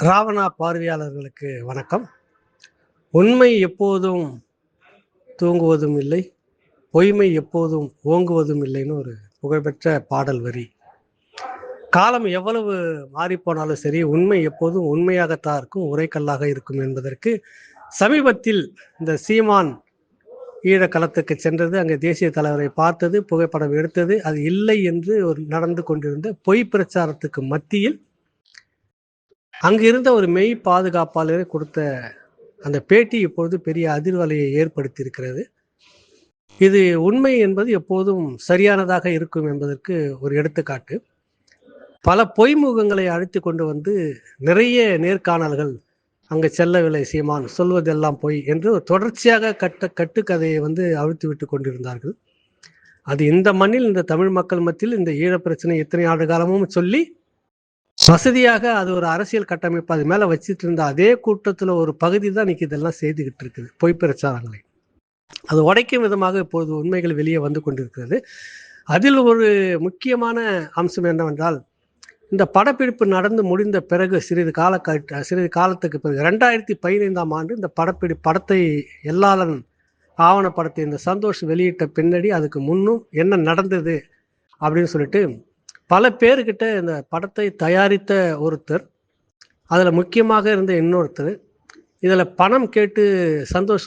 ராவணா பார்வையாளர்களுக்கு வணக்கம். உண்மை எப்போதும் தூங்குவதும் இல்லை, பொய்மை எப்போதும் ஓங்குவதும் இல்லைன்னு ஒரு புகழ்பெற்ற பாடல் வரி. காலம் எவ்வளவு மாறிப்போனாலும் சரி, உண்மை எப்போதும் உண்மையாகத்தான் இருக்கும், உரைக்கல்லாக இருக்கும் என்பதற்கு சமீபத்தில் இந்த சீமான் ஈழக்களத்துக்கு சென்றது, அங்கே தேசிய தலைவரை பார்த்தது, புகைப்படம் எடுத்தது, அது இல்லை என்று ஒரு நடந்து கொண்டிருந்த பொய் பிரச்சாரத்துக்கு மத்தியில் அங்கு இருந்த ஒரு மெய் பாதுகாப்பாளரை கொடுத்த அந்த பேட்டி இப்பொழுது பெரிய அதிர்வலையை ஏற்படுத்தியிருக்கிறது. இது உண்மை என்பது எப்போதும் சரியானதாக இருக்கும் என்பதற்கு ஒரு எடுத்துக்காட்டு. பல பொய்முகங்களை அழைத்து கொண்டு வந்து நிறைய நேர்காணல்கள் அங்கு செல்லவில்லை சீமான், சொல்வதெல்லாம் பொய் என்று தொடர்ச்சியாக கட்டுக்கதையை அவிழ்த்து விட்டு கொண்டிருந்தார்கள். அது இந்த மண்ணில், இந்த தமிழ் மக்கள் மத்தியில் இந்த ஈழப் பிரச்சனை இத்தனை ஆண்டு காலமும் சொல்லி வசதியாக அது ஒரு அரசியல் கட்டமைப்பு அது மேல வச்சிட்டு இருந்த அதே கூட்டத்துல ஒரு பகுதி தான் இன்னைக்கு இதெல்லாம் செய்துகிட்டு இருக்குது, பொய் பிரச்சாரங்களை. அது உடைக்கும் விதமாக இப்போது உண்மைகள் வெளியே வந்து கொண்டிருக்கிறது. அதில் ஒரு முக்கியமான அம்சம் என்னவென்றால், இந்த படப்பிடிப்பு நடந்து முடிந்த பிறகு சிறிது காலத்துக்கு பிறகு 2015ஆம் ஆண்டு இந்த படத்தை எல்லாளன் ஆவணப்படத்தை இந்த சந்தோஷ் வெளியிட்ட பின்னாடி அதுக்கு முன்னும் என்ன நடந்தது அப்படின்னு சொல்லிட்டு பல பேர்கிட்ட இந்த படத்தை தயாரித்த ஒருத்தர், அதில் முக்கியமாக இருந்த இன்னொருத்தர், இதில் பணம் கேட்டு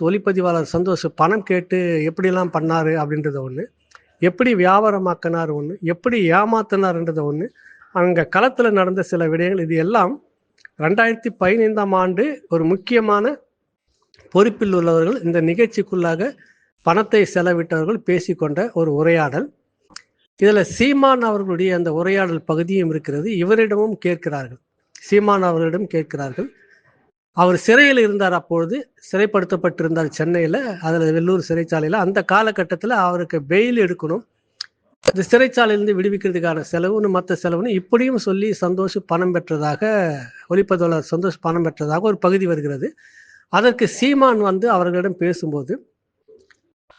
ஒளிப்பதிவாளர் சந்தோஷ் பணம் கேட்டு எப்படிலாம் பண்ணார் அப்படின்றத ஒன்று, எப்படி வியாபாரமாக்கினார் ஒன்று, எப்படி ஏமாத்தினார்ன்றத ஒன்று, அங்கே களத்தில் நடந்த சில விடயங்கள், இது எல்லாம் 2015ஆம் ஆண்டு ஒரு முக்கியமான பொறுப்பில் உள்ளவர்கள் இந்த நிகழ்ச்சிக்குள்ளாக பணத்தை செலவிட்டவர்கள் பேசிக்கொண்ட ஒரு உரையாடல். இதில் சீமான் அவர்களுடைய அந்த உரையாடல் பகுதியும் இருக்கிறது. இவரிடமும் கேட்கிறார்கள், சீமான் அவர்களிடம் கேட்கிறார்கள். அவர் சிறையில் இருந்தார், அப்பொழுது சிறைப்படுத்தப்பட்டிருந்தார் சென்னையில், அதில் வெள்ளூர் சிறைச்சாலையில். அந்த காலகட்டத்தில் அவருக்கு பெயில் எடுக்கணும், இந்த சிறைச்சாலையிலிருந்து விடுவிக்கிறதுக்கான செலவுன்னு மற்ற செலவுன்னு இப்படியும் சொல்லி சந்தோஷ் பணம் பெற்றதாக, ஒளிப்பதிவாளர் சந்தோஷ் பணம் பெற்றதாக ஒரு பகுதி வருகிறது. அதற்கு சீமான் அவர்களிடம் பேசும்போது,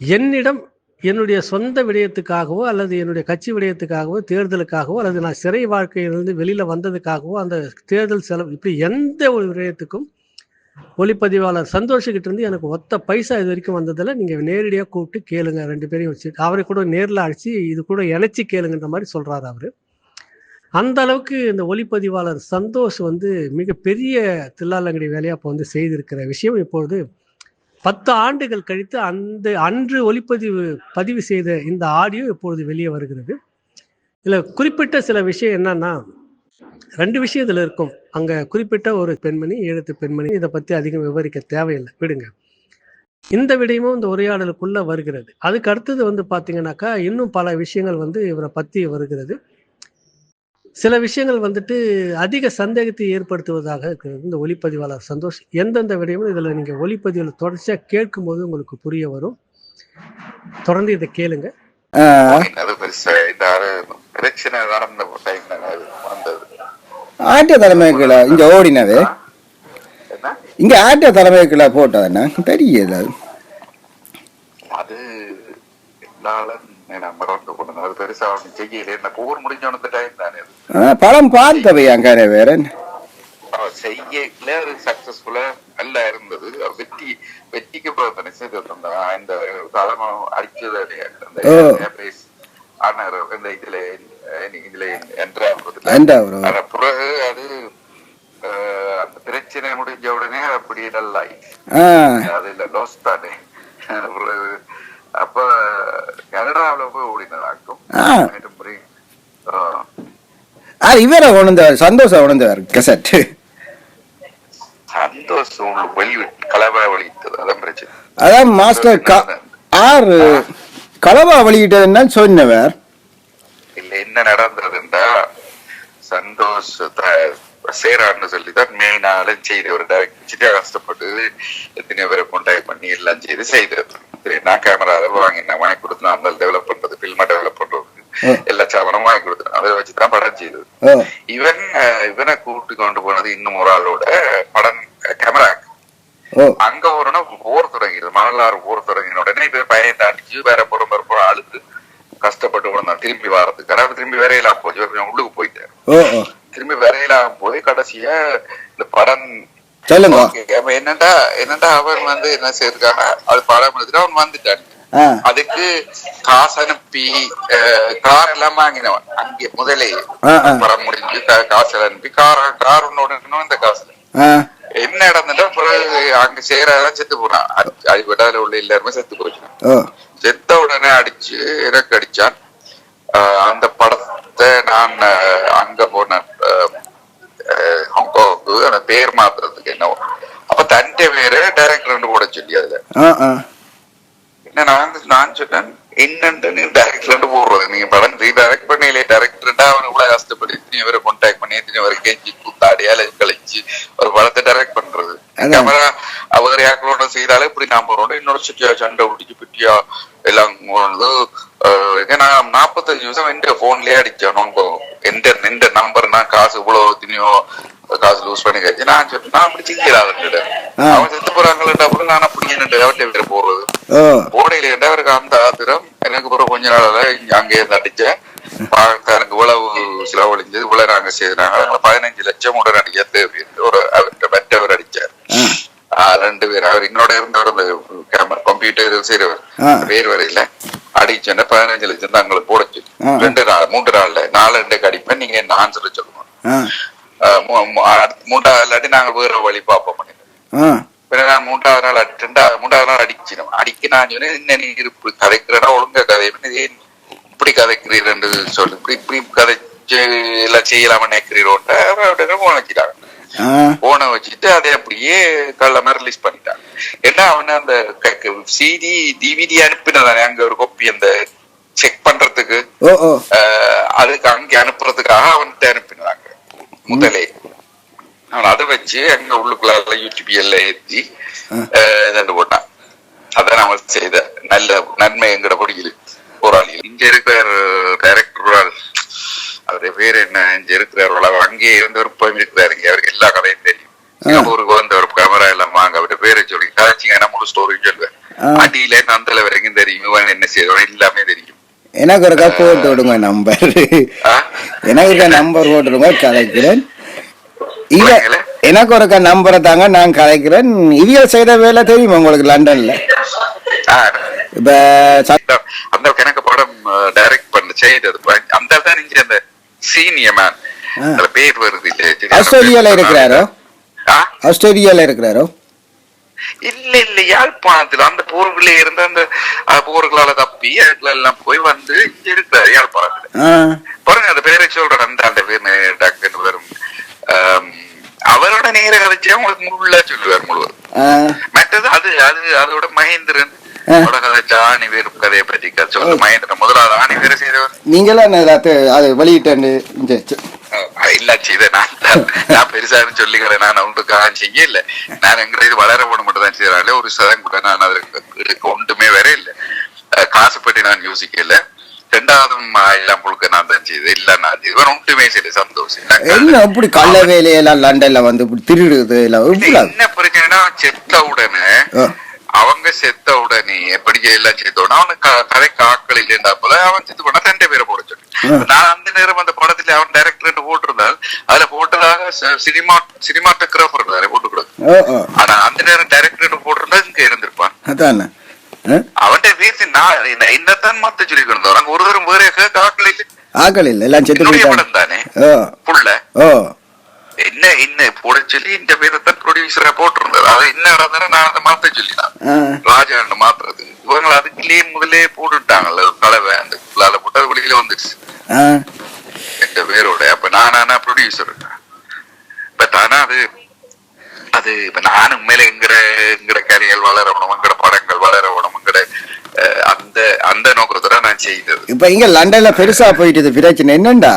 என்னிடம் என்னுடைய சொந்த விடயத்துக்காகவோ அல்லது என்னுடைய கட்சி விடயத்துக்காகவோ தேர்தலுக்காகவோ அல்லது நான் சிறை வாழ்க்கையிலிருந்து வெளியில் வந்ததுக்காகவோ அந்த தேர்தல் செலவு இப்படி எந்த ஒரு விடயத்துக்கும் ஒளிப்பதிவாளர் சந்தோஷக்கிட்ட இருந்து எனக்கு ஒத்த பைசா இது வரைக்கும் வந்ததில்லை, நீங்கள் நேரடியாக கூப்பிட்டு கேளுங்க, 2 பேரையும் வச்சு அவரை கூட நேரில் அழைச்சி இது கூட இணைச்சி கேளுங்கன்ற மாதிரி சொல்கிறார் அவர். அந்த அளவுக்கு இந்த ஒளிப்பதிவாளர் சந்தோஷ் மிகப்பெரிய தில்லாலங்கடி வேலையாக இப்போ செய்திருக்கிற விஷயம் இப்பொழுது 10 ஆண்டுகள் கழித்து அன்று பதிவு செய்த இந்த ஆடியோ இப்பொழுது வெளியே வருகிறது. இதில் குறிப்பிட்ட சில விஷயம் என்னன்னா, 2 விஷயம் இதில் இருக்கும். அங்கே குறிப்பிட்ட ஒரு பெண்மணி, ஈழத்து பெண்மணி, இதை பற்றி அதிகம் விவரிக்க தேவையில்லை, விடுங்க. இந்த விடயமும் இந்த உரையாடலுக்குள்ள வருகிறது. அதுக்கு அடுத்தது பார்த்தீங்கன்னாக்கா இன்னும் பல விஷயங்கள் இவரை பற்றி வருகிறது. சில விஷயங்கள் அதிக சந்தேகத்தை ஏற்படுத்துவதாக இருக்கிறது. இந்த ஒளிப்பதிவாளர் சந்தோஷ் எந்தெந்த விடயமும் இதில் நீங்கள் ஒளிப்பதிவில் தொடர்ச்சியாக கேட்கும்போது உங்களுக்கு புரிய வரும். தொடர்ந்து இதை கேளுங்க. ஆட்ட தலைமைக்குள்ள இங்க ஓடினது, இங்க ஆட்ட தலைமைக்குள்ள போட்டதுன்னா பெரிய அது படம் பார்த்தவை அங்கார வேற செய்யல சக்சஸ்ஃபுல்லா நல்லா இருந்தது. வெற்றிக்கு இந்த தலைமை அடிச்சது பிறகு அது அந்த பிரச்சனை முடிஞ்ச உடனே அப்படி நல்லா அதுல லாஸ் தானே. அப்ப கனடாவில போய் ஓடினதாக்கும் இவரை உணர்ந்தவர் சந்தோஷம் உணர்ந்தவர் கசட் சந்தோஷம் வெளியிட்டு கலவா வெளியிட்டது, அதான் பிரச்சனை. அதான் மாஸ்டர் ஆறு கலவா வெளியிட்டதுன்னு சொன்னவர் இல்ல. என்ன நடந்ததுண்டா, சந்தோஷ் சேரான்னு சொல்லிதான் மெயினால செய்தவர். டைரக்டா கஷ்டப்பட்டு எத்தனையோ பேரை கான்டாக்ட் பண்ணி எல்லாம் செய்தது. நான் கேமரா வாங்கினேன், வாங்கி கொடுத்தேன், அந்த டெவலப் பண்றது, பில்மா டெவலப் பண்றதுக்கு எல்லா சாமானும் வாங்கி கொடுத்தேன். அதை வச்சுதான் படம் செய்தது. இவனை கூப்பிட்டு கொண்டு போனது இன்னும் ஒரு ஆளோட படம் கேமரா. அங்க போர் தொடங்கிடுது, மணலாறு போர் தொடங்கின உடனே இவன் பயத்தை அடிச்சு வேற புறம் அழுது கஷ்டப்பட்டு உடனே திரும்பி வர்றதுக்கு திரும்பி வரையிலாம் போச்சு. உள்ளுக்கு போயிட்டாரு, திரும்பி வரையிலாம் போய் கடைசியா இந்த படம் சொல்லுங்க. அப்ப என்னண்டா அவர் வந்து என்ன செய்யிருக்காங்க, அது படம் எடுத்துட்டு அவன் வந்துட்டான். அதுக்கு காசு அனுப்பி கார் எல்லாம் வாங்கினவன் அங்கே முதலே படம் முடிஞ்சு காசு அனுப்பி கார் ஒன்னோட இந்த காசுல என்ன நடந்துட்டா அங்க சேராதான் செத்து போனான். அடிபட்டால உள்ள எல்லாருமே செத்து போச்சு. செத்த உடனே அடிச்சு எனக்கு அடிச்சான். அந்த படத்தை நான் அங்க போனேன் ஹாங்காங்கு, அந்த பேர் மாத்துறதுக்கு என்னவோ. அப்ப தன்ட்டே பேரு டைரக்டர் கூட சொல்லி அதுல என்ன நான் சொன்னேன், என்னன்னு டைரக்டர் போடுறது, நீங்க படம் டைரக்ட் பண்ணல, டைரக்டர்டா அவன் இவ்வளவு கஷ்டப்பட்டு இத்தனை பேரை கான்டாக்ட் பண்ணி இத்தனை பேரை கெஞ்சி கூத்தாடி அலைஞ்சு கழிச்சு ஒரு படத்தை டைரக்ட் பண்றது. கேமரா அவர் யாக்களோட செய்தாலே இப்படி நான் போறோம் இன்னொரு சுட்டியா சண்டை பிடிச்சி பிட்டியா எல்லாம் வந்து நான் 45 நிமிஷம் எந்த போன்லயே அடிச்சேன். எந்த நம்பர் நான் காசு இவ்வளவு தினியோ காசு லூஸ் பண்ணி கழிச்சு நான் சொன்னேன், நான் அப்படி செய்யலாதுன்னு அவன் செத்து போறாங்கல்ல அப்புறம் நான் அப்படி என்ன அவர்கிட்ட பேர் போடுறது போடையில கேட்டா அவருக்கு அந்த ஆத்திரம். எனக்கு பிறகு கொஞ்ச நாளால அங்கே இருந்து அடிச்சேன். எனக்கு இவ்வளவு செலவழிஞ்சது இவ்வளவு நாங்க செய்தாங்க 15 லட்சம் உடனடியா தேவை ஒரு அவர்கிட்ட மற்றவர் அடிச்சார். 2 பேர் அவர் என்னோட இருந்தவர் அந்த கேமரா கம்ப்யூட்டர் செய்யறவர் பேர் வரையில அடிச்சோன்னா 15 லட்சம் தான் எங்களுக்கு போடச்சு. 2 நாள் 3 நாள்ல 4 அடிப்பேன். நீங்க என்ன ஆன்சர் சொல்லணும். 3வது இல்லாட்டி நாங்க வேற வழி பார்ப்போம் பண்ணிட்டோம். நான் 3வது நாள் அடிச்சிடும் அடிக்க நான் சொன்னேன், என்ன நீ இப்படி கதைக்கிறா ஒழுங்கா கதை இப்படி கதைக்கிறீன்னு சொல்லு, இப்படி இப்படி கதைச்சு எல்லாம் செய்யலாம நினைக்கிறீரோன்ட்டு போன வச்சுட்டாங்க. போன வச்சுட்டு அதை அப்படியே கள்ளமா ரிலீஸ் பண்ணிட்டாங்க. ஏன்னா அவன அந்த சிடி டிவிடி அனுப்பினதானே அங்க ஒரு காப்பி அந்த செக் பண்றதுக்கு அதுக்கு அங்க அனுப்புறதுக்காக அவன்கிட்ட அனுப்பினாங்க முதலே. அவன் அதை வச்சு அங்க உள்ளுக்குள்ள யூடியூப் எல்லாம் ஏற்றி இதண்டு போட்டான். அதான் அவன் செய்த நல்ல நன்மை எங்கட பொடியில் போராளிகள். இங்க இருக்கிற டைரக்டர் அவருடைய பேர் என்ன, இங்க இருக்கிறார் அங்கேயே இருந்தவர் போய் இருக்கிறாரு. அவருக்கு எல்லா கதையும் தெரியும். சிங்கப்பூருக்கு வந்தவர் கேமரா எல்லாம் வாங்க அவருடைய பேரை சொல்லி கதைச்சிங்கன்னா முழு ஸ்டோரியும் சொல்லுவேன். அடியில நந்தல வரைக்கும் தெரியும், என்ன செய்யறோம் எல்லாமே தெரியும். எனக்கு ஒரு போட்டு விடுங்க நம்பர், எனக்கு ஒரு நம்பர் போட்டுருங்க கதைக்கிறேன். எனக்கு ஒரு நம்பரை தாங்க நான் கதைக்கிறேன். இவியல் செய்த வேலை தெரியுமா உங்களுக்கு லண்டன்ல? இப்ப அந்த கணக்கு படம் டைரக்ட் பண்ண செய்தது அந்த தான் நீங்க அந்த சீனியர் மேன் பேர் வருது இல்ல, ஆஸ்திரேலியால இருக்கிறாரோ? ஆஸ்திரேலியால இருக்கிறாரோ? இல்ல யாழ்ப்பாணத்துல அந்த போர்களே இருந்த அந்த போர்களால தப்பி எல்லாம் போய் வந்து இங்க இருக்கிறாரு யாழ்ப்பாணத்துல. பாருங்க அந்த பேரை சொல்றேன், அந்த பேர் டாக்டர் வரும். அவரோட நேர கதைச்சு உங்களுக்கு முழுவா சொல்லுவார் முழுவதும். மற்றது அது அதோட மகேந்திரன் கதைச்சா ஆணி வேறு கதையை பற்றி சொல்ல. மகேந்திரன் முதலாவது ஆணி வேறு செய்தவர். நீங்களாம் அது வெளியிட்டு இல்ல செய்த நான் பெருசா சொல்லிக்கிறேன். நான் ஒன்றுக்காக செய்ய இல்ல, நான் எங்க இது வளர போட மட்டும் தான் செய்யறாங்க. ஒரு சதம் கூட நான் அதுக்கு ஒன்றுமே வேற இல்ல. காசு பற்றி நான் யோசிக்கல. 2வது எல்லாம் புழுக்க நான் தான் செய்து இல்ல, நான் இவன் ஒன்றுமே செய்ய சந்தோஷம். அப்படி கள்ள வேலையெல்லாம் லண்டன்ல வந்து திருடுது என்ன பிரச்சனைனா செத்த உடனே அவங்க செத்த உடனே எப்படி எல்லாம் செய்தோன்னா அவனுக்கு கதை காக்கள் இல்லைன்றா போல அவன் செத்து போனா 2 பேரை போட சொல்லி. நான் அந்த நேரம் அந்த படத்துல அவன் டைரக்டர் போட்டிருந்தால் அதுல போட்டதாக சினிமாட்டோகிராஃபர் போட்டுக்கூடாது. ஆனா அந்த நேரம் டைரக்டர் போட்டிருந்தா இங்க இருந்திருப்பான். அவன் வீசி நான் என்னத்தான் மாத்த சொல்லிக்கணும். அங்க ஒரு தரம் வேற காக்கள் இல்லை ஆக்கள் இல்லை எல்லாம் செத்து படம் தானே புள்ள என்ன என்ன போட சொல்லி இந்த பேரத்தான் ப்ரொடியூசரா போட்டிருந்தாரு. அது என்ன நடந்தாலும் நான் அதை மாத்த சொல்லிதான் ராஜான்னு மாத்துறது. இவங்க அதுக்குள்ளேயே முதலே போட்டுட்டாங்கல்ல கலவை அந்த புள்ளால போட்டு அது வெளியில வந்துடுச்சு எந்த பேரோட. அப்ப நானா ப்ரொடியூசர் பட் ஆனா அது இப்ப நானும் உண்மையில எங்கட கரியல் வளரணும், எங்கட படங்கள் வளரணும், எங்கட அந்த நோக்கத்தோட நான் செய்தது. இப்ப இங்க லண்டன்ல பெருசா போயிட்டு பிரச்சனை என்னண்டா,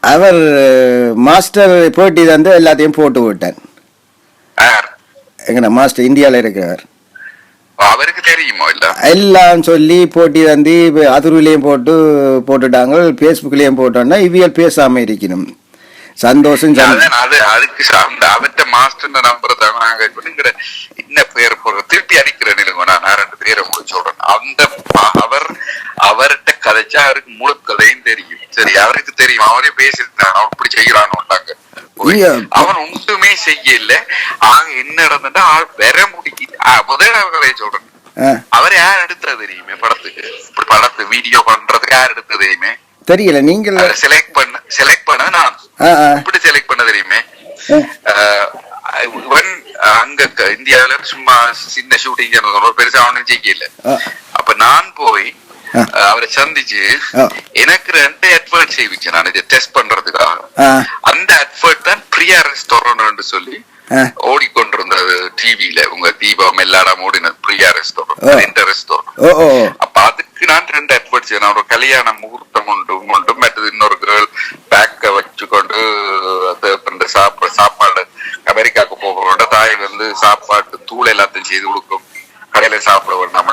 அவர் மாஸ்டர் போட்டி வந்து எல்லாத்தையும் போட்டு விட்டார். எங்கடா மாஸ்டர் இந்தியால இருக்கிறவர் அவருக்கு தெரியுமோ இல்ல எல்லாம் சொல்லி போட்டி வந்து அதுருலையும் போட்டுட்டாங்க, பேஸ்புக்லயும் போட்டோம்னா இவியல் பேசாம இருக்கணும். சந்தோஷம் அதுக்கு அவற்ற மாஸ்டர் நம்பர் தாங்க என்ன பேர் போடுற திருப்பி அடிக்கிறேன். நான் 2 பேரை சொல்றேன். அந்த அவர்கிட்ட கதைச்சா அவருக்கு முழு கதையும் தெரியும். சரி அவருக்கு தெரியும், அவரே பேசிருக்கான், அவன் இப்படி செய்யறான்னு அவன் செய்யல. ஆக என்ன நடந்தா ஆள் வர முடியுது. முதல் கதையை சொல்றேன். அவர் யார் எடுத்தது தெரியுமே படத்துக்கு, இப்படி படத்து வீடியோ பண்றதுக்கு யார் எடுத்தது தெரியுமே தெரியல. நீங்கள் செலக்ட் பண்ண நான் இப்படி செலக்ட் பண்ண தெரியுமே. இவன் அங்க இந்தியாவில சும்மா சின்ன ஷூட்டிங் பெருசா ஒன்னும் செய்யல. அப்ப நான் போய் அவரை சந்திச்சு எனக்கு 2 அட்வர்ட் செய்விச்சேன் நான் இதை டெஸ்ட் பண்றதுக்காக. அந்த அட்வர்ட் தான் பிரியா ரெஸ்டாரண்ட் சொல்லி ஓடிக்கொண்டிருந்தது டிவில. உங்க தீபம் எல்லாரும் ஓடினது பிரியா ரெஸ்டாரண்ட். அப்ப அதுக்கு நான் 2 அட்வர்ட் செய்யணும். ஒரு கல்யாண முகூர்த்தம் உண்டு மற்றது இன்னொரு கேர்ள் பேக்க வச்சுக்கொண்டு சாப்பாடு அமெரிக்காவுக்கு போகிறோட தாய் சாப்பாட்டு தூள் எல்லாத்தையும் செய்து கொடுக்கும், கடையில சாப்பிட வேண்டாம்.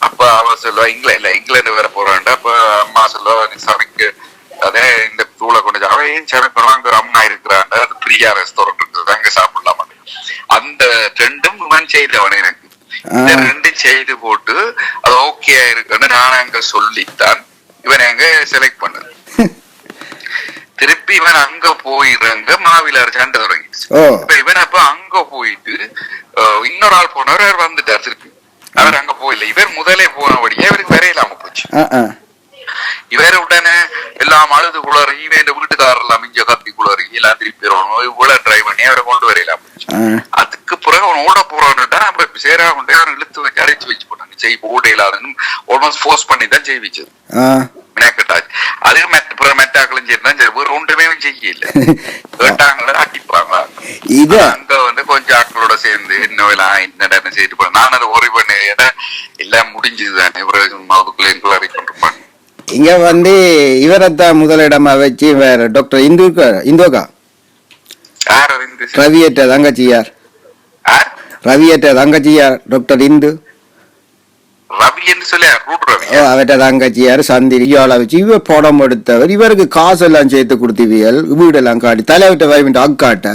அப்ப அவ சொல்லுவா இங்கிலாந்து வேற போறான்டா. அப்ப அம்மா சொல்லுவா நீ சமைக்க அதே இந்த தூளை கொண்டு அவன் ஏன் சமைக்கணும், அங்க அம்மா இருக்கிறான்டா, அது பிரியா ரெஸ்டாரண்ட் இருக்குது அங்க சாப்பிடலாம். அந்த 2ம் இவன் செய்தவன் எனக்கு. இந்த 2ம் செய்து போட்டு அது ஓகே இருக்குன்னு நான் அங்க சொல்லித்தான் இவன் எங்க செலக்ட் பண்ணது. திருப்பி இவன் அங்க போயிடுறாங்க மாவிலார் சண்டை தொடங்கிடுச்சு. இப்ப இவன் அப்ப அங்க போயிட்டு இன்னொரு ஆள் போனவர் வந்துட்டார் திருப்பி. அவர் அங்க போயில, இவர் முதலே போனபடியே இவருக்கு வரையிலாம போச்சு. இவர் உடனே எல்லாம் அழுது குளறி இவன் வீட்டுக்காரர் எல்லாம் இங்க கத்தி குளறி எல்லாம் திருப்பி இவ்வளவு டிரைவ் பண்ணி அவரை கொண்டு வரையிலாம போச்சு. அதுக்கு பிறகு அவன் ஓட போறான்னுட்டா நம்ம சேரா கொண்டு அவன் இழுத்து வச்சு அடைச்சு வச்சு போட்டாங்க. செய் ஓட இல்லாதன்னு ஆல்மோஸ்ட் ஃபோர்ஸ் பண்ணி தான் செய்விச்சது. அதுக்கு மெட்டாக்களும் சரிதான் சரி, ஒரு ஒன்றுமே செய்யல. கேட்டாங்கள அடிப்பாங்க. அங்க கொஞ்சம் ஆட்களோட சேர்ந்து என்ன செய்து போன நான் அதை ஒரே பண்ண எல்லாம் முடிஞ்சதுதானே. அதுக்குள்ள கொண்டிருப்பாங்க. இங்க இவரைத்தான் முதலிடமா வச்சு வேற டாக்டர் இந்துகா ரவியற்ற தங்கச்சியார் டாக்டர் இந்து ரவி என்று சொல்லி அவட்ட தங்கச்சியார் சந்திரி வச்சு இவர் படம் எடுத்தவர். இவருக்கு காசு எல்லாம் சேர்த்து கொடுத்தவியல் வீடெல்லாம் காட்டி தலைவிட்ட வைவிட்ட அக்காட்ட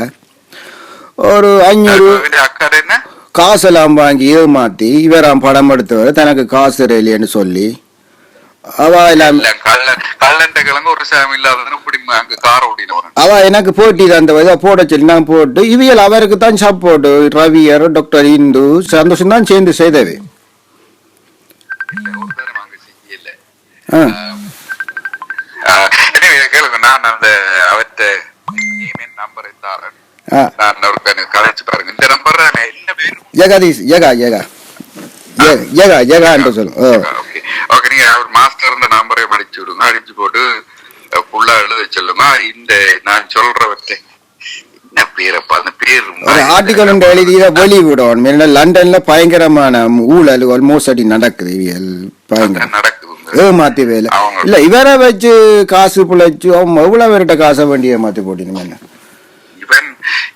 ஒரு 500 காசெல்லாம் வாங்கி ஏமாத்தி இவராம் படம் எடுத்தவர் தனக்கு காசு இல்லைன்னு சொல்லி அவ எனக்கு போட்டி அந்த போட சொல்லி நான் போட்டு இவியல் அவருக்கு தான் சப்போர்ட். ரவியர் டாக்டர் இந்து சந்தோஷம் தான் சேர்ந்து செய்தவை. நான் அந்த அவற்ற நம்பரை தாரேன். கலைச்சு பாருங்க. இந்த நம்பர் என்ன பேரு? ஜெகதீஷ் ஜெகா என்று சொல்லுங்க. ஓகே, நீங்க அவர் மாஸ்டர் இந்த நம்பரை அடிச்சு விடுங்க. அடிச்சு போட்டு ஃபுல்லா எழுத சொல்லுங்க. இந்த நான் சொல்றவற்றை என்ன பேரப்பா அந்த பேர் ஆர்டிகல் எழுதிய வெளிவிடும். லண்டன்ல பயங்கரமான ஊழல் மோசடி நடக்குது. பயங்கரம் நடக்குது. ஏமாத்தி வேலை இல்ல இவரை வச்சு காசு பிழைச்சு எவ்வளவு பேர்கிட்ட காசை வேண்டிய ஏமாத்தி போட்டிருந்தேன்.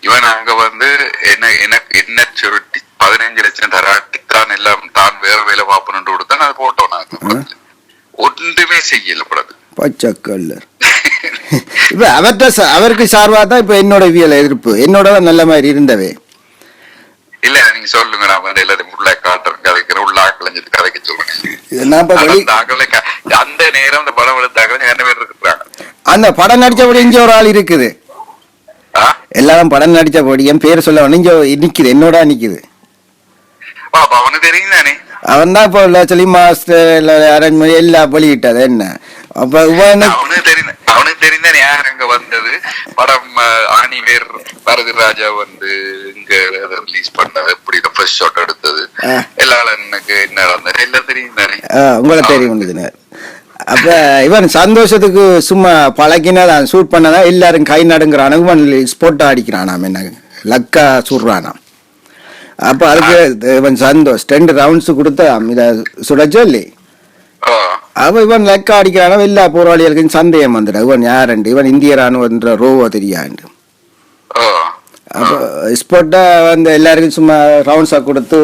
இவன் அங்க எனக்கு என்ன சுருட்டி 15 லட்சம் தராட்டித்தான் எல்லாம் தான் வேற வேலை பார்ப்பனு கொடுத்தான் அது போட்டோம். நான் ஒன்றுமே செய்யல படது பச்சைக்கல்ல. இப்ப அவருக்கு சார்பா தான் இப்ப என்னோட வியல் எதிர்ப்பு என்னோட நல்ல மாதிரி இருந்தவே இல்ல. நீங்க சொல்லுங்க, நான் எல்லாத்தையும் உள்ள காட்டுறேன் கதைக்கிறேன். உள்ள ஆக்கலைஞ்சது கதைக்க சொல்றேன். அந்த நேரம் அந்த படம் எடுத்தாக்கள் என்ன பேர் இருக்கிறாங்க. அந்த படம் நடிச்சபடி இங்க ஒரு ஆள் இருக்குது. எல்லாரும் படம் நடிச்சபடி என் பேர் சொல்ல இங்க நிக்குது, என்னோட நிக்குது. அவனுக்கு தெரியும் தானே. அவன் தான் இப்போ சொல்லி மாஸ்டர் அரேஞ்ச்மெண்ட் எல்லாம் வெளியிட்டது என்ன. அப்ப அவனுக்கு தெரிந்தானே யார் அங்க வந்தது. படம் ஆணிவேர் பரதி ராஜா இங்க ரிலீஸ் பண்ணது, எப்படி ஃபர்ஸ்ட் ஷாட் எடுத்தது எல்லாரும் எனக்கு என்ன நடந்தது எல்லாம் தெரியும் தானே. உங்களுக்கு தெரியும். அப்ப இவன் சந்தோஷத்துக்கு சும்மா பழக்கினதான் ஷூட் பண்ணதான் எல்லாரும் கை நடுங்கிறான். இவன் ஸ்போர்ட்டா அடிக்கிறானா என்ன லக்கா சுடுறானா. அப்ப அதுக்கு இவன் சந்தோஷ் 2 ரவுண்ட்ஸ் கொடுத்த இத சுட சொல்லி அப்ப இவன் லக்கா அடிக்கிறானா. எல்லா போராளிகளுக்கும் சந்தேகம் வந்துடும் இவன் யாருண்டு, இவன் இந்திய ராணுவ ரோவோ தெரியாண்டு. அப்போ ஸ்போர்ட்டா எல்லாருக்கும் சும்மா ரவுண்ட்ஸா கொடுத்து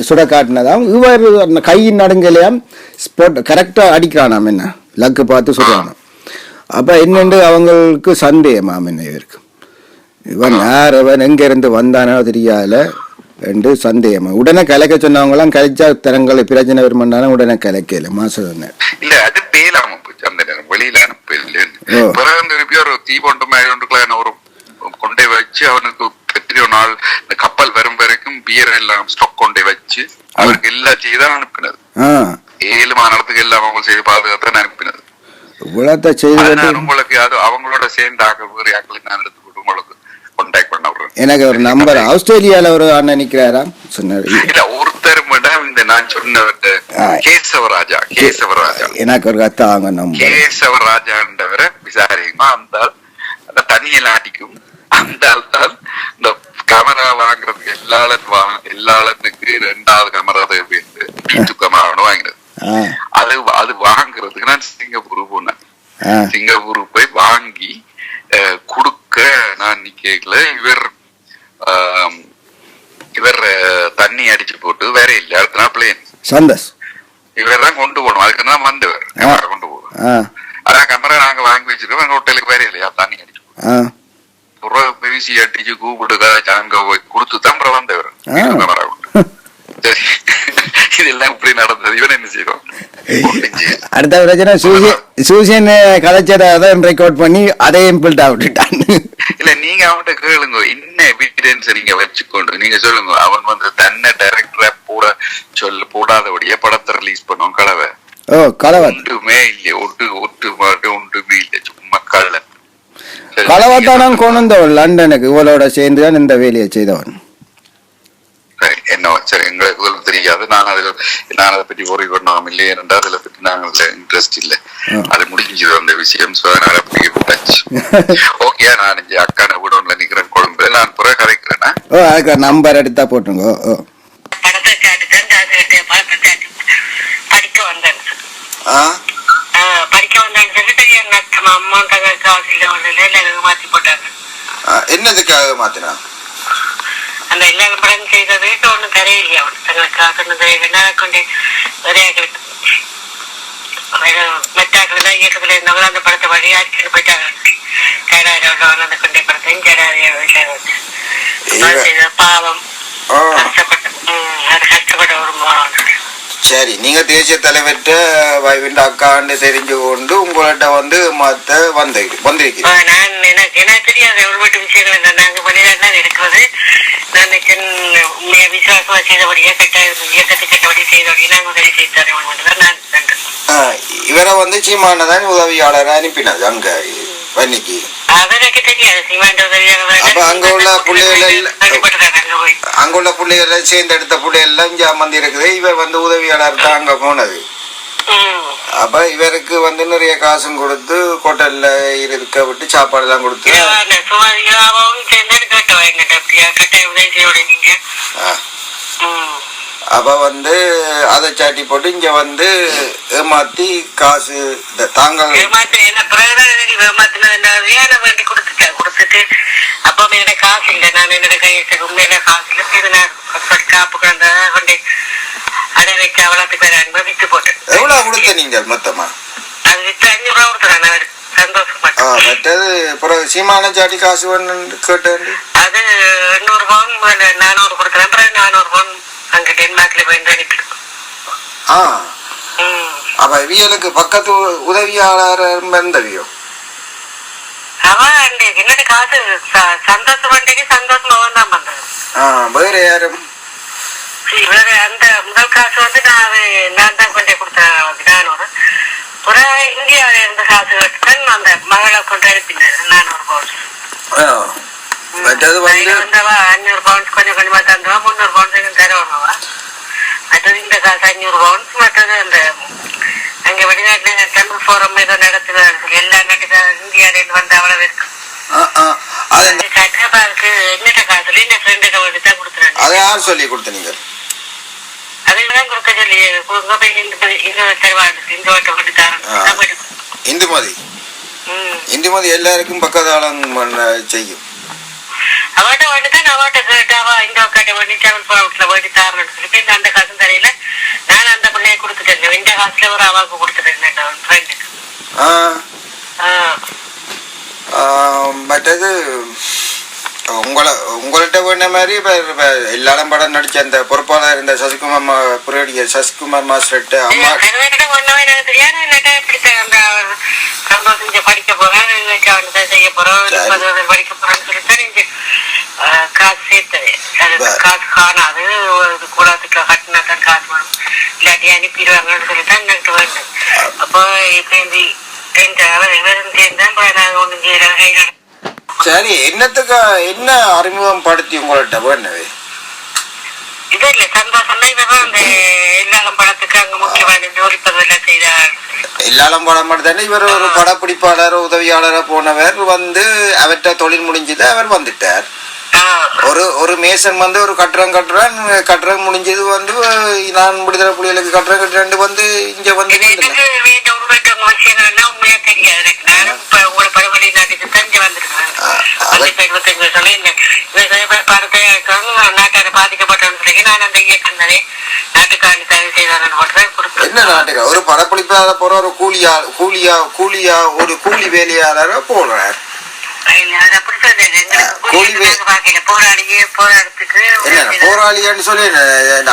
சுட காட்டினதாம். இவர் அந்த கையின் நடுங்கலையாம் ஸ்போர்ட் கரெக்டா அடிக்கிறானாம் என்ன லக்கு பார்த்து சுடுறானாம். அப்ப என்னண்டு அவங்களுக்கு சந்தேகமாம் என்ன இவருக்கு இவன் யார் அவன் எங்க இருந்து வந்தானோ தெரியாத என்று சந்தேகமா. உடனே கலைக்க சொன்னவங்களாம் கலைச்சா தரங்களை பிரச்சனை வருமானாலும் உடனே கலைக்கல மாசம் இல்ல அது பேலாம போச்சு. அந்த வெளியில அனுப்ப ஒரு தீபொண்டு மாதிரி ஒன்றுக்குள்ள ஒரு கொண்டை வச்சு அவனுக்கு எத்தனையோ நாள் இந்த கப்பல் வரும் வரைக்கும் பியர் எல்லாம் ஸ்டாக் கொண்டு வச்சு அவருக்கு எல்லாம் செய்தான் அனுப்பினது. 7 மாநிலத்துக்கு எல்லாம் அவங்க செய்து பாதுகாத்தான் அனுப்பினது. உங்களுக்கு அது அவங்களோட சேர்ந்து வேறு ஆக்களை நான் எடுத்து போட்டு உங்களுக்கு கான்டாக்ட் பண்ண விடுறேன். எனக்கு ஒரு நம்பர் ஆஸ்திரேலியால ஒரு அண்ணன் நிக்கிறாரா சொன்னாரு. இல்ல ஒருத்தர் மேடம் இந்த நான் சொன்னவர்கிட்ட கேசவராஜா எனக்கு ஒரு கத்த வாங்க நம்பர் கேசவராஜான்றவரை விசாரிக்குமா அந்த தண்ணியில் ஆட்டிக்கும் அந்த ஆள் இந்த கேமரா வாங்குறதுக்கு எல்லாளுக்கு 2வது கேமரா தேவை கேமரா வாங்கினது. அது வாங்குறதுக்கு நான் சிங்கப்பூர் போனேன். சிங்கப்பூர் போய் வாங்கி குடுக்க நான் கேட்கல. இவர் தண்ணி அடிச்சு போட்டு வேற இல்ல அடுத்த பிளேன் சந்தோஷ் இவர் தான் கொண்டு போகணும். அதுக்கு தான் வந்தவர் கேமரா கொண்டு போவோம். அதான் கேமரா நாங்க வாங்கி வச்சிருக்கோம். எங்க ஹோட்டலுக்கு வேற இல்லையா தண்ணி அடிச்சு பேசி அடிச்சு கூப்பிடுக்கா அங்க போய் கொடுத்து தான் அப்புறம் வந்தவர் கேமரா கொண்டு. சரி இதெல்லாம் இப்படி நடந்தது. இவன் என்ன செய்யறோம் அடுத்த பிரச்சனை சூசியன் கதைச்சதை அதான் ரெக்கார்ட் பண்ணி அதையும் பில்ட் விட்டுட்டான். இல்ல நீங்க அவன்கிட்ட கேளுங்க என்ன எவிடன்ஸ் நீங்க வச்சுக்கொண்டு நீங்க சொல்லுங்க. அவன் வந்து தன்னை டைரக்டரா போடாதபடியே படத்தை ரிலீஸ் பண்ணுவோம். கலவை ஒன்றுமே இல்லையே ஒன்றுமே இல்லை சும்மா கலவத்தான கொண்டு வந்தவன் லண்டனுக்கு இவளோட சேர்ந்துதான் இந்த வேலையை செய்தவன். என்ன சரி எங்களுக்கு தெரியாது. நான் அதை பற்றி worry பண்ணாம இல்லையே என்றால் அதுல பற்றி நாங்கள் இன்ட்ரெஸ்ட் இல்லை. அது முடிஞ்சது அந்த விஷயம். ஓகே நான் அக்கான வீடு நிக்கிறேன் கொழும்பு. நான் பிறகு கதைக்கிறேன். நம்பர் எடுத்தா போட்டுங்க. படிக்க வந்தேன் அம்மா காசு இல்ல மாத்தி போட்டாங்க. என்னதுக்காக மாத்தினா அந்த எல்லா படம் செய்தது ஒன்னும் தரையில்லையா தங்களுக்கு காசு தரையில்லை கொண்டு விளையாட்டு மெட்டாக்கள் தான் இயக்கத்துல இருந்தவங்க அந்த படத்தை வழியாடிட்டு போயிட்டாங்க. கேடாரியோட அந்த கொண்டே படத்தையும் கேடாரிய பாவம் கஷ்டப்பட்ட ஒரு மாணவன். சரி நீங்க தேசிய தலைவர்கிட்ட வைவிண்ட அக்காண்டு தெரிஞ்சு கொண்டு உங்கள்கிட்ட வந்து மத்த வந்திருக்கீங்க. நான் எனக்கு தெரியாது எவ்வளவு வீட்டு விஷயங்கள் நாங்க வெளியில இருக்கிறது. நான் உண்மையா விசுவாசமா செய்தபடியா இயக்கத்தை கெட்டபடி செய்தபடியா நாங்க உதவி செய்து தரேன் மட்டும்தான் நான் நன்றி. இவரை வந்து சீமானதான் உதவியாளர் அனுப்பினது அங்க வன்னிக்கு. அவருக்கு தெரியாது சீமாண்ட உதவியாளர். அப்ப அங்க உள்ள பிள்ளைகள் சேர்ந்து எடுத்த பிள்ளைகள் எல்லாம் ஜாமந்தி இருக்குது. இவர் வந்து உதவியாளர் தான் அங்க போனது. அப்ப இவருக்கு வந்து நிறைய காசும் கொடுத்து ஹோட்டல்ல இருக்க விட்டு சாப்பாடு எல்லாம் கொடுத்து அப்ப வந்து அதை சாட்டி போட்டு இங்க வந்து ஏமாத்தி காசு தாங்கள் கொடுத்துட்டு அப்ப என்னோட காசு இல்லை. நான் என்னோட கையை உண்மையில காசு இல்லை. காப்பு கொண்டு அதை வச்சு அவ்வளோத்துக்கு பேர் அன்பை வித்து போட்டேன். எவ்வளவு கொடுத்த நீங்க மொத்தமா? அது வித்து 5 ரூபா கொடுத்துறேன். சந்தோஷப்பட்டேன். மற்றது அப்புறம் சீமான சாட்டி காசு கேட்டேன். அது 800 பவுன் 400 கொடுத்துறேன். அப்புறம் 400 பவுன் அங்க டென்மார்க்ல போய் அனுப்பிட்டு. அப்ப இவியலுக்கு பக்கத்து உதவியாளர் இருந்தவியோ அவன் என்னோட காசு சந்தோஷம் வண்டிக்கு சந்தோஷமா தான் பண்றேன். வேற யாரும் வேற அந்த முதல் காசு வந்து நான் தான் கொண்டே கொடுத்தேன் 400. ஒரு இந்தியாவில இருந்த காசு கட்டுதான் அந்த மகளை கொண்டு அனுப்பினேன் 400 பவுன்ஸ். 500 பவுன்ஸ் கொஞ்சம் கொஞ்சமா தந்துவா. 300 பவுன்ஸ் தருவாங்கவா. மற்றது இந்த காசு 500 பவுன்ஸ். மற்றது அந்த அங்க வெளிநாட்டுல தமிழ் போரம் ஏதோ நடத்துவார்கள். எல்லா நாட்டுக்கு இந்தியாவில இருந்து வந்து அவ்வளவு இருக்கு. என்னட்ட காசுல இந்த ஃப்ரெண்டுக்கு வந்து தான் கொடுத்துறேன். அதை யார் சொல்லி கொடுத்தீங்க? அதைதான் கொடுக்க சொல்லி இந்துமதி எல்லாருக்கும் பக்கத்தாளம் செய்யும். அவட்ட வந்துதான் அவட்ட கேட்டாவா இந்த அக்காட்ட பண்ணி டிராவல் போறவுட்ல போயிட்டு தாரணும்னு சொல்லி போய் அந்த காசும் தரையில நான் அந்த பிள்ளைய கொடுத்துட்டேன். இந்த காசுல ஒரு அவாவுக்கு கொடுத்துட்டேன் ஃப்ரெண்டுக்கு. மற்றது உங்கள்கிட்ட வேண்ட மாதிரி எல்லாரும் படம் நடிச்ச அந்த பொறுப்பாளர் இருந்த சசிகுமார் மாஸ்டர்கிட்ட அம்மா படிக்க போறேன் செய்ய போறோம் படிக்க போறோம்னு சொல்லிட்டு காசு சேர்த்தது. காசு காணாது, கூடாதுக்கு கட்டினா தான் காசு வேணும், இல்லாட்டி அனுப்பிடுவாங்கன்னு சொல்லிதான் எனக்கு வேண்டும். அப்போ இப்ப ஒன்றும் செய்யறாங்க. சரி, என்னத்துக்கு என்ன அறிமுகம் படுத்தி உங்கள்கிட்ட வேணவே இது இல்ல சந்தோஷம். இவன் அந்த எல்லாரும் படத்துக்கு அங்க முக்கியமான ஜோடிப்பதெல்லாம் செய்தார். எல்லாரும் படம் மட்டும் இவர் ஒரு படப்பிடிப்பாளர் உதவியாளராக போனவர் அவர்கிட்ட தொழில் முடிஞ்சது, அவர் வந்துட்டார். ஒரு மேசன் ஒரு கட்டுறம் முடிஞ்சது நான் விடுதலை புலிகளுக்கு கட்டுறேன் இங்க வந்து உண்மையா தெரியாது எனக்கு. நானும் இப்ப உங்களோட பரவலி நாட்டுக்கு தெரிஞ்சு வந்திருக்கேன். 25 நாட்டார பாதிக்கப்பட்டவர்களுக்கு நான் அந்த இயக்கங்களை நாட்டுக்காண்டி தயவு செய்தாரன் கொடுத்தேன். என்ன நாட்டுக்கா ஒரு படப்பிடிப்பாளர் போற ஒரு கூலியா ஒரு கூலி வேலையாளர போறார். போராளியான்னு சொல்லி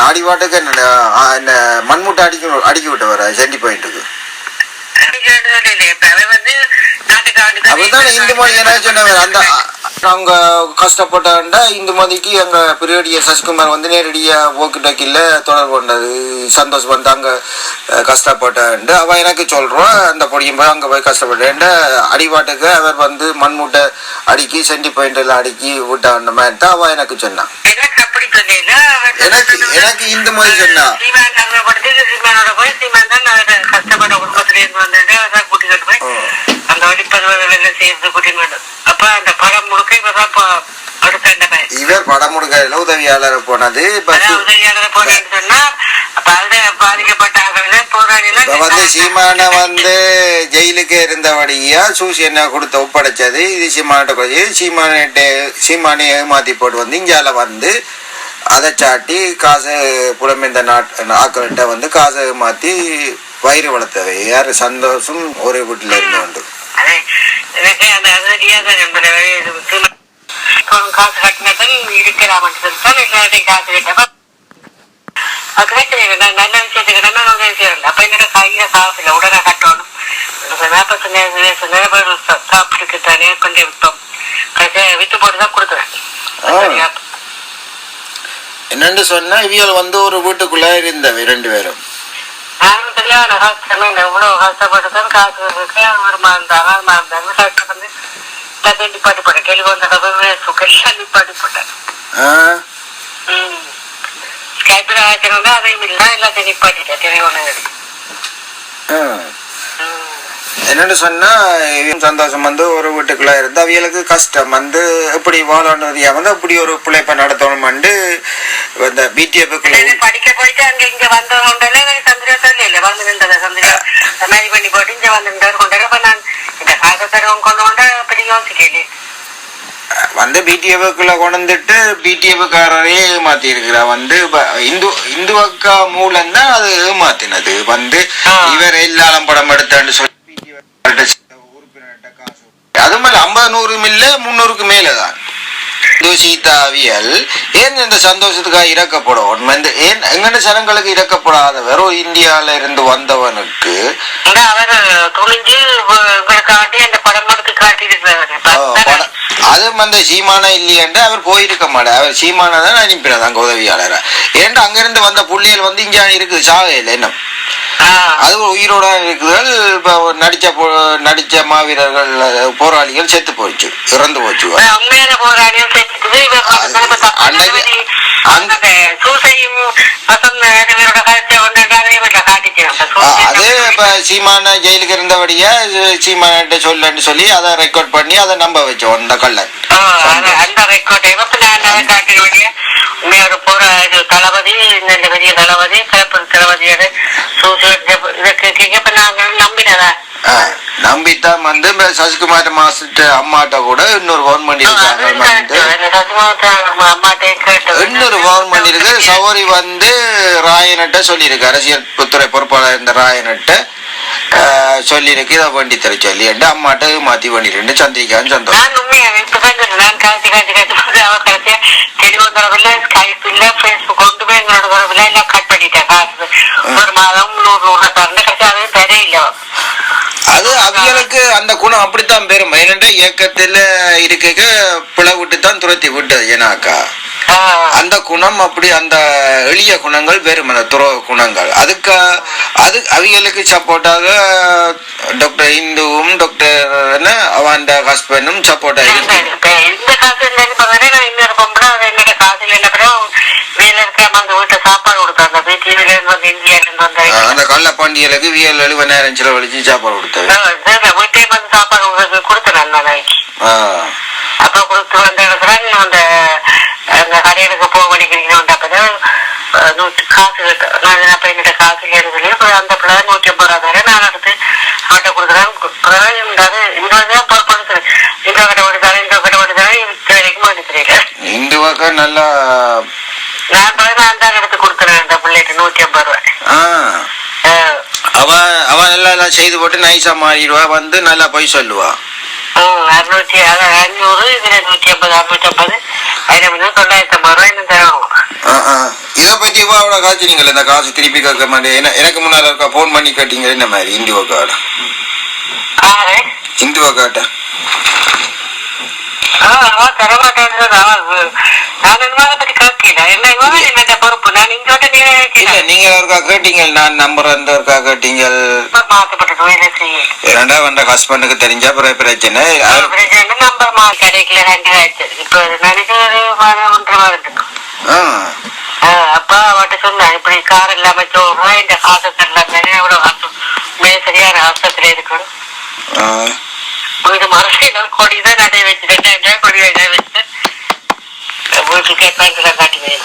ஆடிவாட்டுக்கு என்ன மண்முட்டை அடிக்க விட்டு வர சென்டி பாயிண்ட்டுக்கு அப்படித்தான் இந்து மதி என்ன சொன்னவர். அந்த அவங்க கஷ்டப்பட்டாண்டா இந்து மதிக்கு எங்க பிரியோடிய சசிகுமார் நேரடியா போக்கு டக்கில தொடர்பு கொண்டது. சந்தோஷம் அங்க கஷ்டப்பட்டாண்டு அவ எனக்கு சொல்றோம், அந்த பொடியும் போய் அங்க போய் கஷ்டப்பட்டேன் அடிவாட்டுக்கு அவர் மண்முட்டை அடுக்கி சென்டி பாயிண்ட் எல்லாம் அடுக்கி விட்டாண்ட மாதிரி தான் அவ எனக்கு சொன்னான். எனக்கு இந்து மதி சொன்னா கஷ்டப்பட்ட குடும்பத்திலிருந்து வந்து கூட்டிட்டு போய் அந்த வழிப்பதிவுகள் சேர்ந்து கூட்டிட்டு வேண்டும். அப்ப அந்த படம் முழுக்க இவர் படம் முழுக்க உதவியாளர் போனது. உதவியாளர் போனேன்னு சொன்னா அப்ப அதுல பாதிக்கப்பட்ட போராடில சீமான ஜெயிலுக்கு இருந்தபடியா சூசி என்ன கொடுத்த ஒப்படைச்சது. இது சீமானை ஏமாத்தி போட்டு இங்கால அதை சாட்டி காசு புலம்பெயர்ந்த ஆக்கள்கிட்ட காசை ஏமாத்தி வயிறு வளர்த்தவை. யாரு சந்தோஷம் ஒரே வீட்டுல இருந்து உண்டு. காசு கட்டினதான் இருக்கலாம் காசு கேட்டப்ப நல்ல விஷயத்துக்கு அப்ப என்னோட கையில காசு இல்லை, உடனே கட்டணும். 45 வயசு சாப்பிட்டு தானே கொஞ்சம் விட்டோம், வித்து போட்டுதான் கொடுத்தேன். என்னன்னு சொன்னா இவியல் ஒரு வீட்டுக்குள்ள இருந்தவை 2 பேரும். நானும் தெரியாத கஷ்டம் எவ்வளவு கஷ்டப்பட்டுதான் காசு மறந்தாங்க எல்லாத்தையும் நிப்பாட்டி போட்டேன். டெலிஃபோன் எல்லாம் நிப்பாட்டி போட்டேன். ஸ்கைப்ல ஆச்சரியம் அதையும் இல்லை, எல்லாத்தையும் நிப்பாட்டிட்டேன் டெலிஃபோன். என்னன்னு சொன்னா சந்தோஷம் ஒரு வீட்டுக்குள்ள இருந்து அவியலுக்கு கஷ்டம் எப்படி வாழணும் அப்படி ஒரு பிள்ளைப்ப நடத்தணும் இந்த பிடிஎஃப் படிக்க போயிட்டு அங்க இங்க வந்தவங்க சந்திரா இல்ல வந்து சந்திரா மேரி பண்ணி போட்டு இங்க வந்து கொண்டாரு. நான் இந்த காசை தரவங்க கொண்டு கொண்டா பெரிய யோசிக்கல பிடிஎஃப்குள்ள கொண்டுட்டு பிடிஎஃப்காரரே ஏமாத்தி இருக்கிறா. இந்துவக்கா மூலம் தான் அது ஏமாத்தினது. இவர் எல்லாரும் படம் எடுத்தான்னு சொல்லி உறுப்பினர்கிட்ட காசு அது மேல 50-100 இல்ல 300க்கு மேலதான். சீதாவியல் ஏன் இந்த சந்தோஷத்துக்காக இறக்கப்படும்? ஏன் எங்கன்னு ஜனங்களுக்கு இறக்கப்படாத வெறும் இந்தியால இருந்து வந்தவனுக்கு அவர் துணிஞ்சு காட்டி அந்த படம் எடுத்து காட்டியிருக்கிறார். அது சீமான இல்லையாண்டு அவர் போயிருக்க மாட்டார். அவர் சீமான தான் அனுப்பினது அங்க உதவியாளர். ஏன்டா அங்க இருந்து வந்த புள்ளிகள் இங்க இருக்குது சாகையில என்ன அது உயிரோட இருக்குதல். இப்ப நடிச்ச மாவீரர்கள் போராளிகள் செத்து போச்சு, இறந்து போச்சு. அது இப்ப சீமான ஜெயிலுக்கு இருந்தபடியா சீமான சொல்லு சொல்லி அதை ரெக்கார்ட் பண்ணி அதை நம்ப வச்சோம் அந்த கள்ளன். தளபதி பெரிய தளபதி தளபதியோட நம்பினதா நம்பித்தான் சசிகுமார் மாஸ்டர் அம்மாட்ட கூட இன்னொரு போன் பண்ணிருக்காங்க. இன்னொரு போன் பண்ணிருக்கு. சௌரி ராயனட்ட சொல்லியிருக்கு, அரசியல் துறை பொறுப்பாளர் இருந்த ராயனட்ட சொல்லிருக்கு இதை வண்டி தர சொல்லி அம்மாட்ட மாத்தி பண்ணிட்டு சந்திரிக்கான்னு சந்தோஷம். கொண்டு போய் எங்களோட தொடர்புல எல்லாம் கட் பண்ணிட்டேன். காசு ஒரு மாதம் 100 தெரியல. அது அவியலுக்கு அந்த குணம் அப்படித்தான் பெரும். என்னென்ன இயக்கத்துல இருக்க பிள விட்டு தான் துரத்தி விட்டது ஏனாக்கா அந்த குணம் அப்படி அந்த எளிய குணங்கள் பெரும் அந்த துற குணங்கள். அதுக்கு அது அவியலுக்கு சப்போர்ட்டாக டாக்டர் இந்துவும் டாக்டர் அவன் ஹஸ்பண்டும் சப்போர்ட்டா இருக்கு. இந்த காசுல இன்னொரு பொம்பளை என்னோட காசுல என்ன வேலை இருக்காம அந்த வீட்டை சாப்பாடு கொடுத்தாங்க. டிவில இருந்து வந்து இந்தியால இருந்து வந்து அந்த கள்ளப்பாண்டியலுக்கு வியல் 70,000 செலவழிச்சு சாப்பாடு கொடுத்தது. வீட்டே வந்து சாப்பாடு கொடுத்தேன் அந்த நாளைக்கு. அப்ப கொடுத்து வந்த இடத்துல அந்த அந்த கடைகளுக்கு போக பண்ணிக்கிறீங்க அப்பதான் காசு நான் அப்ப என்னோட காசுல இருந்து அந்த பிள்ளை 150 ரூபா தர நான் எடுத்து ஆட்டை கொடுக்குறேன். இந்த பொறுப்படுத்துறேன். இந்த கடை ஓடுதாரு இந்த கடை ஓடுதாரு இது வரைக்கும் பண்ணிக்கிறேன். இந்துவாக்கா நல்லா நான் தான் எடுத்து கொடுக்குறேன் அந்த பிள்ளைக்கு 150 ரூபாய். அவன் எல்லாம் செய்து போட்டு நைஸா மாறிடுவா வந்து நல்லா போய் சொல்லுவா. 500 இதுல 150 650 950 ரூபாய் இன்னும் தரணும். இதை பத்தி அவ்வளவு காய்ச்சி நீங்கள் இந்த காசு திருப்பி கேட்க மாட்டேன். எனக்கு முன்னால இருக்கா போன் பண்ணி கேட்டீங்க என்ன மாதிரி இந்துவாக்காட இந்துவாக்காட்ட தரமாட்டேன். நான் பத்தி கேட்கல என்ன பொறுப்பு நான் இல்ல நீங்க ஒருக்கா கேட்டீங்க நான் நம்பர் அந்த ஒருக்கா கேட்டீங்க மாத்தப்பட்டு வேலை செய்ய இரண்டா வந்த ஹஸ்பண்டுக்கு தெரிஞ்சா பிரச்சனை நம்பர் கிடைக்கல 2 ஆயிடுச்சு. இப்ப நினைக்கிறது 1.5 வருதுக்கு அப்ப அவட்ட சொன்னேன் இப்படி கார் இல்லாம சோறும் இந்த ஆசத்துல எவ்வளவு சரியான ஆசத்துல இருக்கணும். வீடு மரசில கொடிதான் நிறைய வச்சு 2000 கொடி வச்சு வீட்டுக்கு பேங்க்ல காட்டுவேன்.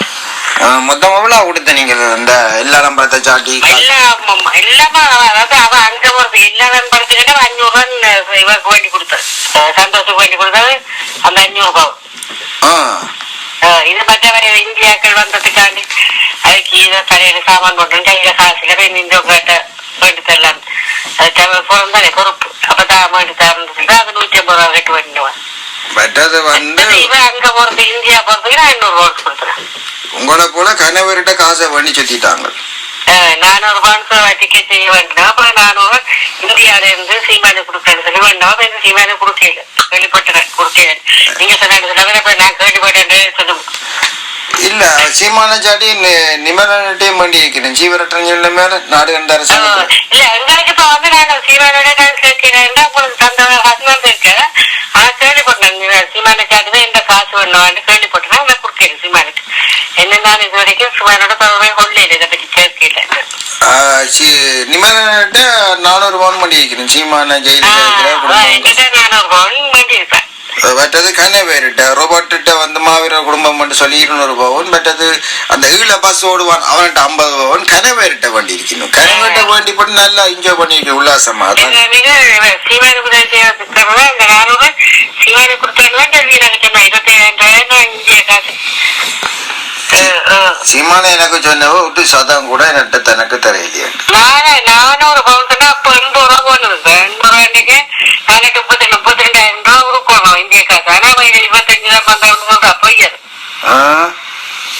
மொத்தம் எவ்வளவு கொடுத்த நீங்க இந்த எல்லா நம்பரத்தை சாட்டி எல்லாமே அதாவது அவ அங்க போறது எல்லா நம்பரத்துக்கிட்ட 500 ரூபாய் இவருக்கு வேண்டி கொடுத்தாரு. சந்தோஷத்துக்கு வேண்டி கொடுத்தாரு அந்த 500 ரூபாய். இது மற்றவரை இந்தியாக்கள் வந்ததுக்காண்டி அதுக்கு இதை கடையில சாமான் போட்டு கையில காசுல போய் நின்று கேட்ட வேண்டி தரலாம். அது தானே பொறுப்பு. அப்பதான் வேண்டி தரணும். அது 150 ரூபாய் கட்டு வேண்டுவான். அங்க போறது இந்தியா போறதுக்கு 500 ரூபாய் கொடுத்துறேன். உங்களை போல கணவர்கிட்ட காசை பண்ணி சுத்திட்டாங்க. 400 ரூபாய் டிக்கெட் செய்ய வேண்டாம். அப்புறம் 400 இந்தியாவில இருந்து சீமானு கொடுக்கணும் சொல்லி வேண்டாம். சீமானு கொடுக்கல கேள்விப்பட்டேன் கொடுக்கல. நீங்க சொன்ன நான் கேள்விப்பட்டேன் சொல்லுங்க. இல்ல சீமான சாட்டி நிமலட்டையும் பண்ணி வைக்கிறேன். ஜீவரட்டன் மேல நாடு கண்ட அரசு இல்ல எங்களுக்கு இப்ப வந்து நாங்க சீமானோட கேட்கிறேன். உங்களுக்கு தந்த ஹஸ்பண்ட் இருக்கு. ஆனா கேள்விப்பட்டேன் சீமான சாட்டிதான் எந்த காசு வேணும் கேள்விப்பட்டேன். நான் கொடுக்கல சீமானுக்கு. என்னன்னாலும் இது வரைக்கும் சீமானோட தொடர்பே கொள்ளல. இதை பத்தி கேட்கல. நிமலட்ட 400 பவுன் பண்ணி வைக்கிறேன். சீமான ஜெயில 400 பவுன் பண்ணி இருப்பேன். மற்றது கனவேரிட்ட ரோபோட்ட வந்து மாவீர குடும்பம் மட்டும் சொல்லி 200 பவுன். மற்றது அந்த ஈழ பஸ் ஓடுவான் அவன்கிட்ட 50 பவுன். கனவேரிட்ட வண்டி இருக்கணும். கனவேட்ட வண்டி போட்டு நல்லா என்ஜாய் பண்ணிருக்கு உல்லாசமா. சீமானு சீமான எனக்கு சொன்னவோ விட்டு சதம் கூட என்கிட்ட தனக்கு தெரியலையே. 400 பவுன் அப்ப 80 ரூபா போனது. 80 ரூபாய்க்கு 32,000 ரூபா கொடுக்கணும் இந்திய காசு. ஆனா 25 ரூபா பொய்யது.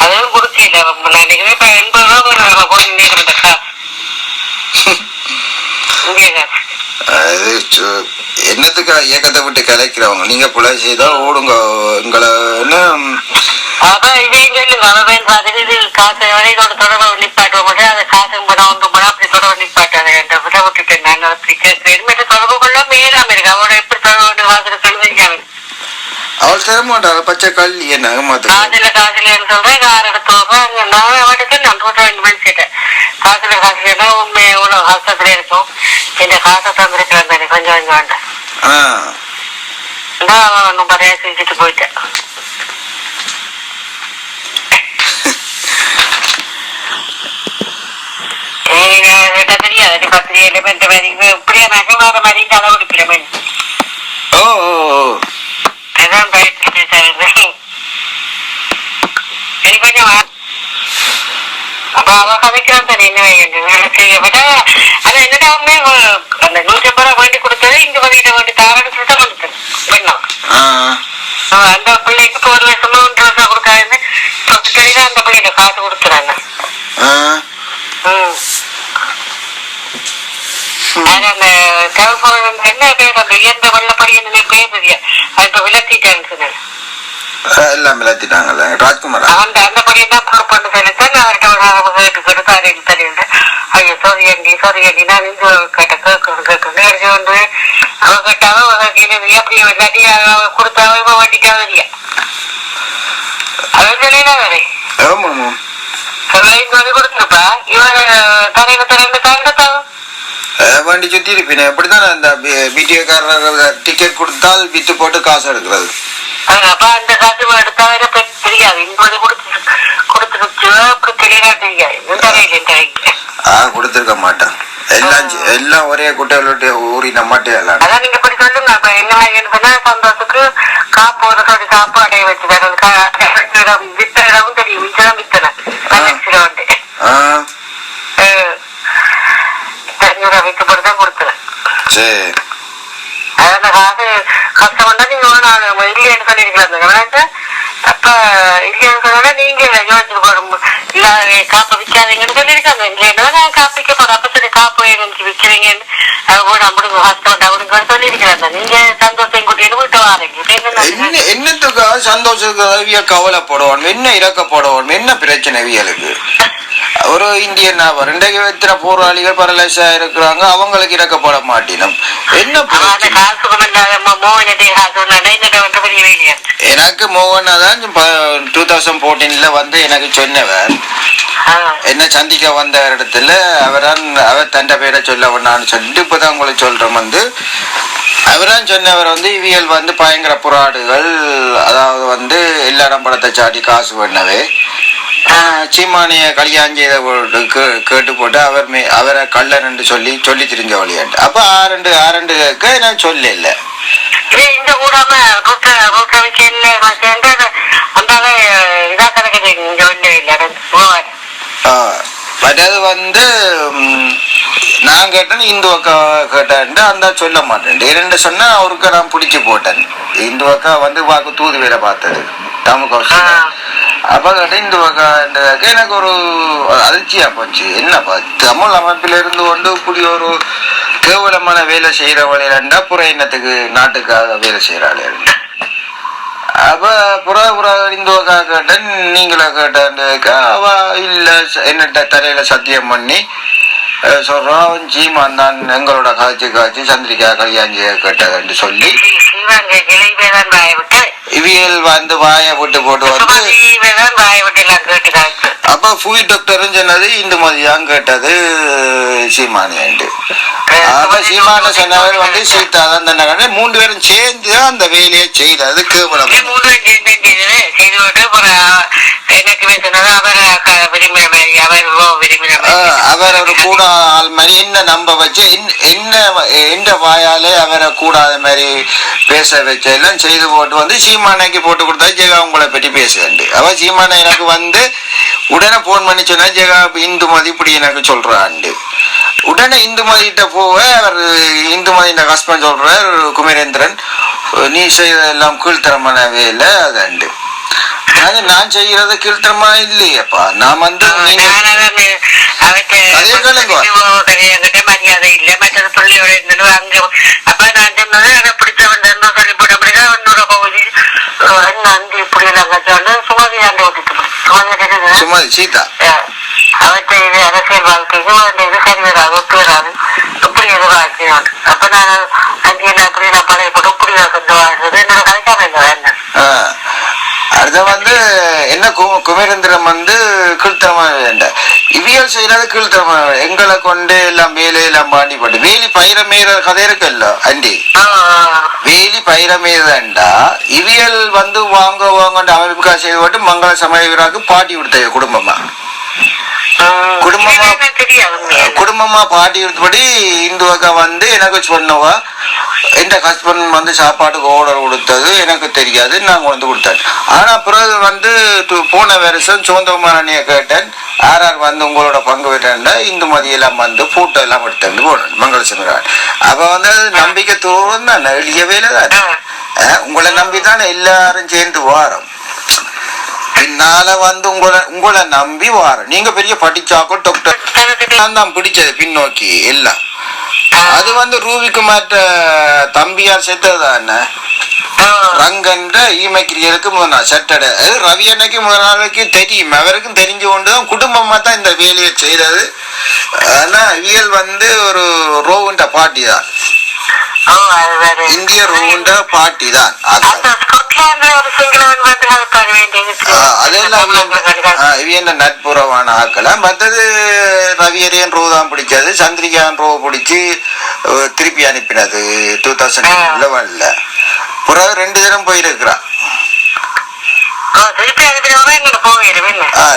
அதுவும் கொடுக்கல. நினைக்கிறேன் இப்ப 80 ரூபா போன காசு இந்திய காசு. என்னத்துக்கு இயக்கத்தை விட்டு கலைக்கிறவங்க நீங்க புல செய்தா ஓடுங்க உங்களை அதான் இதையும் சொல்லுங்க. அவன் பார்த்துட்டு இது காசு இதோட தொடர்பு நிப்பாட்ட மாட்டேன். அதை காசு அப்படி தொடர்பு நிப்பாட்டாது விட்டுட்டேன். நான் அப்படி கேட்கிறேன். தொடர்பு கொள்ள மேலாம இருக்கு. அவனோட எப்படி தொடர்பு காசு தெரிஞ்சாங்க. அவள் தர மாட்டாங்க. பச்சை கல்வி என்ன காசுலன்னு சொல்றேன். கார் எடுத்து நான் அவனுக்கு நான் போட்டு மனுஷிட்டேன். காசுல உண்மை எவ்வளவு கஷ்டத்துல இருக்கும். இந்த காசை தந்திருக்கிறேன் தானே கொஞ்சம் கொஞ்சம் வேண்டாம். அவன் ஒன்னும் பறையா செஞ்சுட்டு போயிட்டேன். தெரியாது பத்திரிகையில பெற்ற மாதிரி இப்படியே நகமாற மாதிரி தலை கொடுக்கிற மாதிரி. அதான் பயத்துட்டு கொஞ்சம் அப்ப அவ கதைக்கிறான் தானே என்ன வேலை செய்யப்பட்ட அது என்னடா உண்மை அந்த 150 ரூபா வேண்டி கொடுத்தது இங்க வகையில வேண்டி தாரன்னு சொல்லிட்டு கொடுத்தது வேணும். அந்த பிள்ளைக்கு 1 லட்சமா 1 லட்சம் கொடுக்காதுன்னு சொல்லிட்டு அந்த பிள்ளைங்க காசு கொடுத்துறாங்க. அந்த டெலிபோன் என்ன பேர் அந்த எந்த வெள்ளப்படி என்ன பேர் தெரியா இப்ப விளக்கிட்டான்னு எல்லாம் விளத்திட்டாங்கல்ல ராஜ்குமார் அந்த அந்த படியை தான் பொறுப்பு சொல்லித்தான் அவர்கிட்ட கொடுத்தாரு தெரியும். ஐயோ சொரியண்டி நான் இந்து கேட்ட கேட்கணும் வந்து அவ கேட்டாலும் எப்படி இல்லாட்டி கொடுத்தாலும் வட்டிக்காக இல்லையா அது சொல்லிடாதே சொல்லி கொடுத்துருப்பா இவன் தரையில தாண்டத்தாவும் வண்டி சுத்தி இருப்பீங்க எப்படிதான் அந்த பிடிஏக்காரர் டிக்கெட் கொடுத்தால் வித்து போட்டு காசு எடுக்கிறது. அப்ப அந்த காசு எடுத்தாவே தெரியாது இங்க கொடுத்துருச்சு அப்படி தெரியலா தெரியாது தெரியல கொடுத்துருக்க மாட்டான் எல்லாம் ஒரே குட்டையில ஊறி நம்மட்டே எல்லாம். அதான் நீங்க இப்படி சொல்லுங்க. அப்ப என்ன சொன்னா சந்தோஷத்துக்கு காப்பு ஒரு சொல்லி காப்பு அடைய வச்சுதான் வித்த இடமும் தெரியும் மிச்சதான் வித்தன வந்து 500 வைக்கப்படுதான் கொடுத்துறேன். அதான் காசு கஷ்டம்னா நீங்க இல்லைன்னு சொல்லிருக்கலாம். அப்ப இல்லைன்னு சொன்னா நீங்க யோசிச்சு போடும் இல்ல காப்பை விற்காதீங்கன்னு சொல்லியிருக்காங்க. இல்லைன்னா நான் காப்பிக்க போறேன் அப்ப சொல்லி காப்பு நினைச்சு விற்கிறீங்கன்னு நம்மளுக்கு கஷ்டம் அவனுக்கு சொல்லியிருக்கிறாங்க. நீங்க சந்தோஷம் கூட்டிட்டு வீட்டு வாரீங்க என்னத்துக்கா சந்தோஷத்துக்கு கவலைப்படுவான் என்ன இறக்கப்படணும் என்ன பிரச்சனை வியலுக்கு ஒரு இந்தியன் இன்றைக்கு எத்தனை போராளிகள் பரலேசா இருக்கிறாங்க அவங்களுக்கு இறக்கப்பட மாட்டினோம் என்ன எனக்கு மோகனா தான் 2014 வந்து எனக்கு சொன்னவர் என்ன சந்திக்க வந்த இடத்துல அவர் தண்ட பேரை சொல்ல வேண்டான்னு சொல்லிட்டு இப்பதான் உங்களுக்கு சொல்றேன் வந்து அவரான் சொன்னவர் வந்து இவியல் வந்து பயங்கர புறாடுகள் அதாவது வந்து எல்லாரும் படத்தை சாட்டி காசு பண்ணவே சீமானிய கல்யாணம் செய்த கேட்டு போட்டு அவரை கள்ளன் என்று சொல்லி திரிஞ்ச வழியாட்டு அப்ப ஆரண்டு நான் சொல்ல இல்ல இந்த கூடாம மற்றது வந்து நான் கேட்டேன் இந்து அக்கா கேட்டேன் அந்த சொல்ல மாட்டேன் 2 சொன்னா அவருக்கு நான் பிடிச்சு போட்டேன். இந்து அக்கா வந்து வாக்கு தூது வேலை பார்த்தது தமுக அப்ப கேட்டேன் இந்து அக்கா எனக்கு ஒரு அதிர்ச்சியா போச்சு. என்னப்பா தமிழ் அமைப்பில இருந்து கொண்டு இப்படி ஒரு கேவலமான வேலை செய்யற வழியிலண்டா புற இனத்துக்கு நாட்டுக்காக வேலை செய்யறாள். அப்ப புறா இந்துவக்கா கேட்டேன் நீங்களா கேட்டேன் அவ இல்ல என்னட்ட தரையில சத்தியம் பண்ணி சொல்றான் சீமான் தான் எங்களோட காய்ச்சி சந்திரிக்கா கல்யாணம் கேட்டதுன்னு சொல்லி இவியல் வந்து வாய விட்டு போட்டு வந்து அப்ப ஃபுல் டாக்டரும் சொன்னது இந்து மதியான் கேட்டது சீமானியாண்டு. அப்ப சீமான சொன்னவர் வந்து சீதா தான் தன்னை 3 பேரும் சேர்ந்துதான் அந்த வேலையை செய்தது கேவலம். அவர் ஒரு கூட ஆள் மாதிரி என்ன நம்ப வச்சு என்ன வாயாலே அவரை கூடாத மாதிரி பேச வச்ச எல்லாம் செய்து போட்டு வந்து சீமானைக்கு போட்டு கொடுத்தா ஜெகா உங்களை பற்றி பேசுவேன். அவ சீமானை எனக்கு வந்து உடனே போன் பண்ணி சொன்னா ஜெகா இந்துமதி இப்படி எனக்கு சொல்றாண்டு உடனே இந்துமதிட்ட போக அவர் இந்துமதி ஹஸ்பண்ட் சொல்றார் குமரேந்திரன் நீ செய்யறதெல்லாம் கீழ்த்தரமான வேலை அதாண்டு நான் செய்யறது கீழ்த்தரமா இல்லையப்பா நான் வந்து மரியாதை இல்ல மற்றது பிள்ளையோட இருந்தது அங்க அப்ப நான் சொன்னது பிடிச்சவன் சொல்லி போட்டு அப்படிதான் இன்னொரு பகுதி அஞ்சு இப்படி எல்லாம் சொன்ன சுமதி ஆண்டு ஓட்டிட்டு சுமதி சீதா அவற்றை இது அரசியல் வாழ்க்கைக்கு இது சரி வராது ஒத்து வராது இப்படி எது வாழ்க்கையோடு அப்ப நான் அங்கே அப்படி நான் பழைய போட்டு இப்படி கொண்டு வாழ்றது என்னோட கலைக்காம இல்லை என்ன அத வந்து என்ன குமரேந்திரன் வந்து கீழ்த்தரமா வேண்டாம் இவியல் செய்யறது கீழ்த்தரமா எங்களை கொண்டு எல்லாம் வேலையெல்லாம் பாண்டி போட்டு வேலி பயிரமேற கதை இருக்குல்ல அண்டி வேலி பயிரமேறண்டா இவியல் வந்து வாங்க அமைப்புக்கா செய்து போட்டு மங்கள சமய வீராக்கு பாட்டி கொடுத்த குடும்பமா பாட்டி கொடுத்தபடி இந்து அக்கா வந்து எனக்கு சொன்னவா எந்த ஹஸ்பண்ட் வந்து சாப்பாட்டுக்கு ஆர்டர் கொடுத்தது எனக்கு தெரியாது நான் கொண்டு கொடுத்தேன். ஆனா பிறகு வந்து போன வருஷம் சுதந்திரமானிய கேட்டேன் யார் வந்து உங்களோட பங்கு விட்டா இந்து மதியெல்லாம் வந்து போட்டோ எல்லாம் எடுத்து போனேன் மங்களசுமரான். அப்ப வந்து நம்பிக்கை தூரம் தான் எளிய வேலை தான் உங்களை நம்பிதான் எல்லாரும் சேர்ந்து வாரம் பின்னால வந்து உங்களை நம்பி வாரம் நீங்க பெரிய படிச்சாக்கோ டாக்டர் தான் பிடிச்சது பின்னோக்கி எல்லாம் அது வந்து ரூபிக்குமார்ட்ட தம்பியார் செத்ததுதான் ரங்கன்ற ஈமக்கிரியருக்கு முதல் நாள் சட்டடை. அது ரவி அன்னைக்கு முதல் நாளைக்கு தெரியும், அவருக்கும் தெரிஞ்சு கொண்டுதான் குடும்பமா தான் இந்த வேலையை செய்தது. ஆனா இவியல் வந்து ஒரு ரோவுண்ட பாட்டி தான், இந்திய ரோவுண்ட பாட்டி தான். அதெல்லாம் இவியன் நட்புறவான ஆக்களை. மற்றது ரவியரியன் ரோ தான் பிடிச்சது, சந்திரிகான் ரோ பிடிச்சி திருப்பி அனுப்பினது 2011. பிறகு 2 தினம் போயிருக்கிறான்,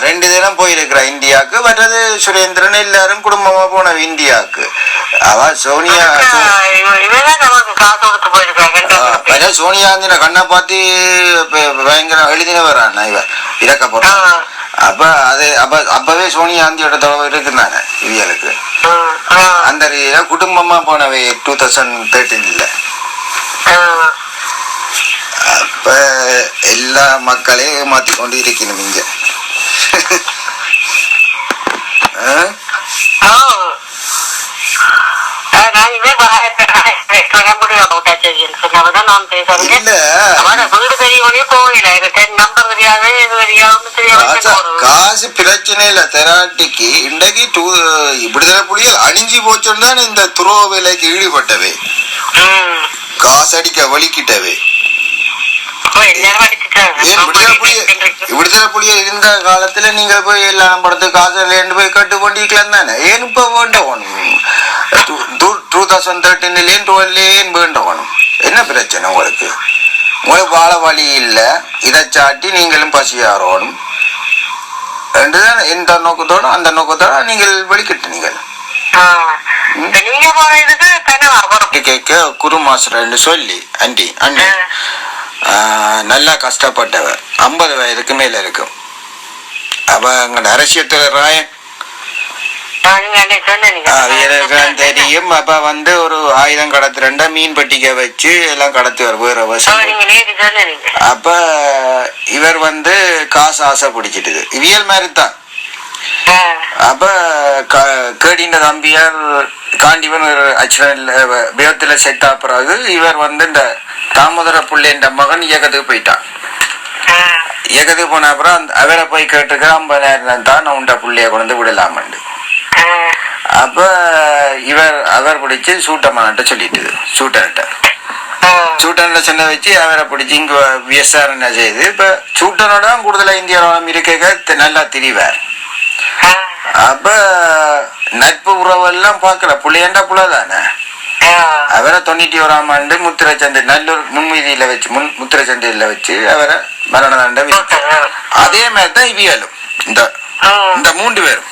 2 தினம் போயிருக்கிறான் இந்தியாவுக்கு. மற்றது சுரேந்திரன் எல்லாரும் குடும்பமா போன இந்தியாவுக்கு. அவ சோனியா சோனியாந்தின கண்ணை பார்த்து பயங்கர எழுதினவரான் இவ இறக்கப்படுறான். அப்பவே சோனியாந்தியோட தொடர்பு இருக்குனானே இவங்களுக்கு. அந்த ரீதியில குடும்பமா போனவை 2013. அப்ப எல்லா மக்களையும் ஏமாத்தி கொண்டு இருக்கணும் இங்க. காசு பிரச்சனை இல்ல தெராட்டிக்கு. இன்றைக்கு விடுதலை புலிகள் அணிஞ்சு போச்சுன்னு தான் இந்த துரோக வேலைக்கு ஈடுபட்டவை, காசு அடிக்க வலிக்கிட்டவை. விடுதலை புலிகள் இருந்த காலத்துல நீங்க போய் எல்லாம் படத்துக்கு காசு போய் கட்டு கொண்டிருக்கலாம் தானே. ஏன் இப்ப வேண்டவனும் 2013 12 வேண்டவனும் என்ன பிரச்சனை உங்களுக்கு? உங்களுக்கு வாழ வழி இல்ல, இதை சாட்டி நீங்களும் பசியாரோடும். இந்த நோக்கத்தோட அந்த நோக்கத்தோட நீங்கள் வெளிக்கிட்டு நீங்கள் கேட்க குரு மாஸ்டர் சொல்லி அண்டி அண்ணி நல்லா கஷ்டப்பட்டவர், 50 வயதுக்கு மேல இருக்கும். அப்ப அங்க அரசியத்துல ராயன் தெரியும். அப்ப வந்து ஒரு ஆயுதம் கடத்துறா, மீன் பட்டிக்க வச்சு எல்லாம் கடத்துவார் வேற வருஷம். அப்ப இவர் வந்து காசு ஆசை பிடிச்சிட்டு இவியல் மாதிரி தான். அப்ப கேடின தம்பியார் காண்டிவன் விபத்துல செத்தா பிறகு இவர் வந்து இந்த தாமோதர புள்ளேன்ற மகன் இயக்கத்துக்கு போயிட்டான். இயக்கத்துக்கு போன அப்புறம் அவரை போய் கேட்டுக்க 50,000 தான் நான் உண்ட புள்ளைய கொண்டு விடலாமண்டு. அப்ப அவர் பிடிச்சு சூட்டமான்ட்ட சொல்லிட்டு சூட்டன்ல சொன்ன வச்சு அவரை பிடிச்சி இங்க விசாரணை செய்து இப்ப சூட்டனோட கூடுதலா இந்தியாவில இருக்க நல்லா திரிவார். அப்ப நட்பு உறவெல்லாம் பாக்கல, புள்ளையண்டா புள்ளதானே. அவரை 91ஆம் ஆண்டு முத்திரச்சந்தை நல்லூர் முன்வீதியில வச்சு முத்திரச்சந்தையில வச்சு அவரை மரண தண்டனை விதித்தார். அதே மாதிரிதான் இவியலும் இந்த 3 பேரும்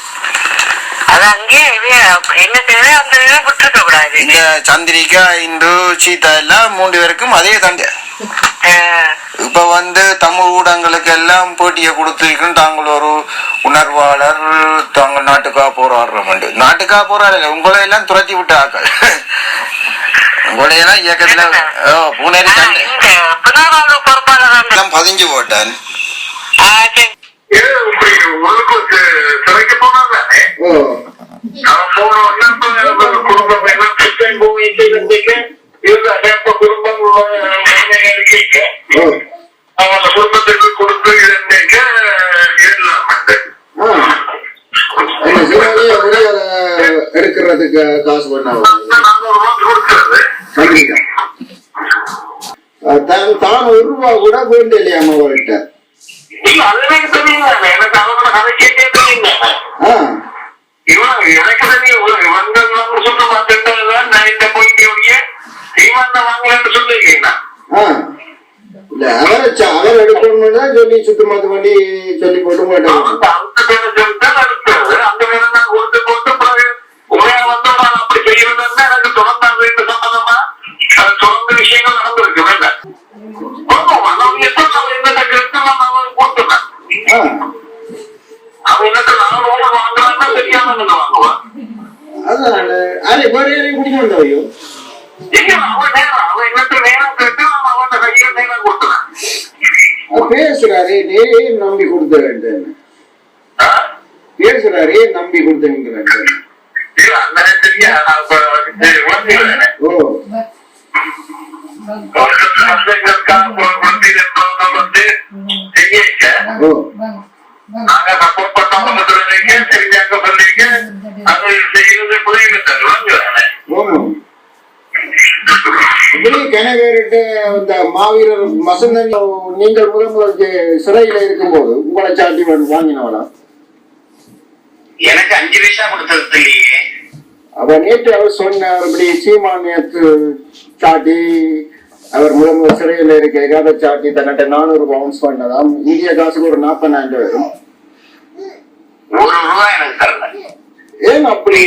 இந்த சந்திரிகா இந்து சீதா எல்லாம் 3 பேருக்கும் அதே தண்டை. இப்ப வந்து தமிழ் ஊடகங்களுக்கு எல்லாம் போட்டியை கொடுத்திருக்கும். தாங்கள் ஒரு உணர்வாளர், தாங்கள் நாட்டுக்காக போராடுறோம். நாட்டுக்காக போராடல, உங்களை எல்லாம் துரத்தி விட்ட ஆக்கள். உங்களை எல்லாம் இயக்கத்துல பூனேரி பதிஞ்சு போட்டான். குடும்பத்துக்கு கொடுத்து எடுக்கிறதுக்கு காசு பண்ண தான் 1 ரூபா கூட வேண்டிய இல்லையா அம்மாவிட்ட? எனக்கு தெரியல, எனக்கு அவங்க கதை கேட்டே தெரியல. எனக்கு தெரியும் வந்தவங்க சொல்ல மாட்டேன் நான் இந்த போயிட்டே இவன் வாங்கலன்னு சொல்லிருக்கீங்களா? இல்ல அவர் எடுக்கணும்னு தான் சொல்லி சுத்தமாத்து பண்ணி சொல்லி போட்டு மாட்டாங்க. அந்த பேரை சொல்லிட்டு அடுத்தது அந்த பேரை நான் கொடுத்து போட்டு உரையா வந்தோம். நான் அப்படி செய்யறதுன்னா எனக்கு தொடர்ந்து அப்படின்னு சம்பந்தமா அது தொடர்ந்து விஷயங்கள் நடந்திருக்கு. வேண்டாம் என்னென்ன கருத்து நான் போட்டுனேன். அவன் என்ன நான் வாங்குறான்னா தெரியாம வாங்குவான். அதான் அரே வேற யாரையும் குடிக்க வந்தவையோ பேசுறாரு நம்பி கொடுத்த வேண்டும் பேசுறாரு நம்பி கொடுத்த மாவீரர் வசந்தன் நீங்கள் முதல் சிறையில இருக்கும்போது உங்களை சாட்டி வாங்கினவனா? எனக்கு 5 பைசா கொடுத்தது இல்லையே. அப்ப நேற்று அவர் சொன்னார் இப்படி சீமான் நேற்று சாட்டி அவர் முதல் சிறையில இருக்க அதை சாட்டி தன்னிட்ட 400 பவுன்ஸ் பண்ணதாம். இந்திய காசுக்கு ஒரு 40,000 வரும். ₹1 எனக்கு தரல. ஏன் அப்படி?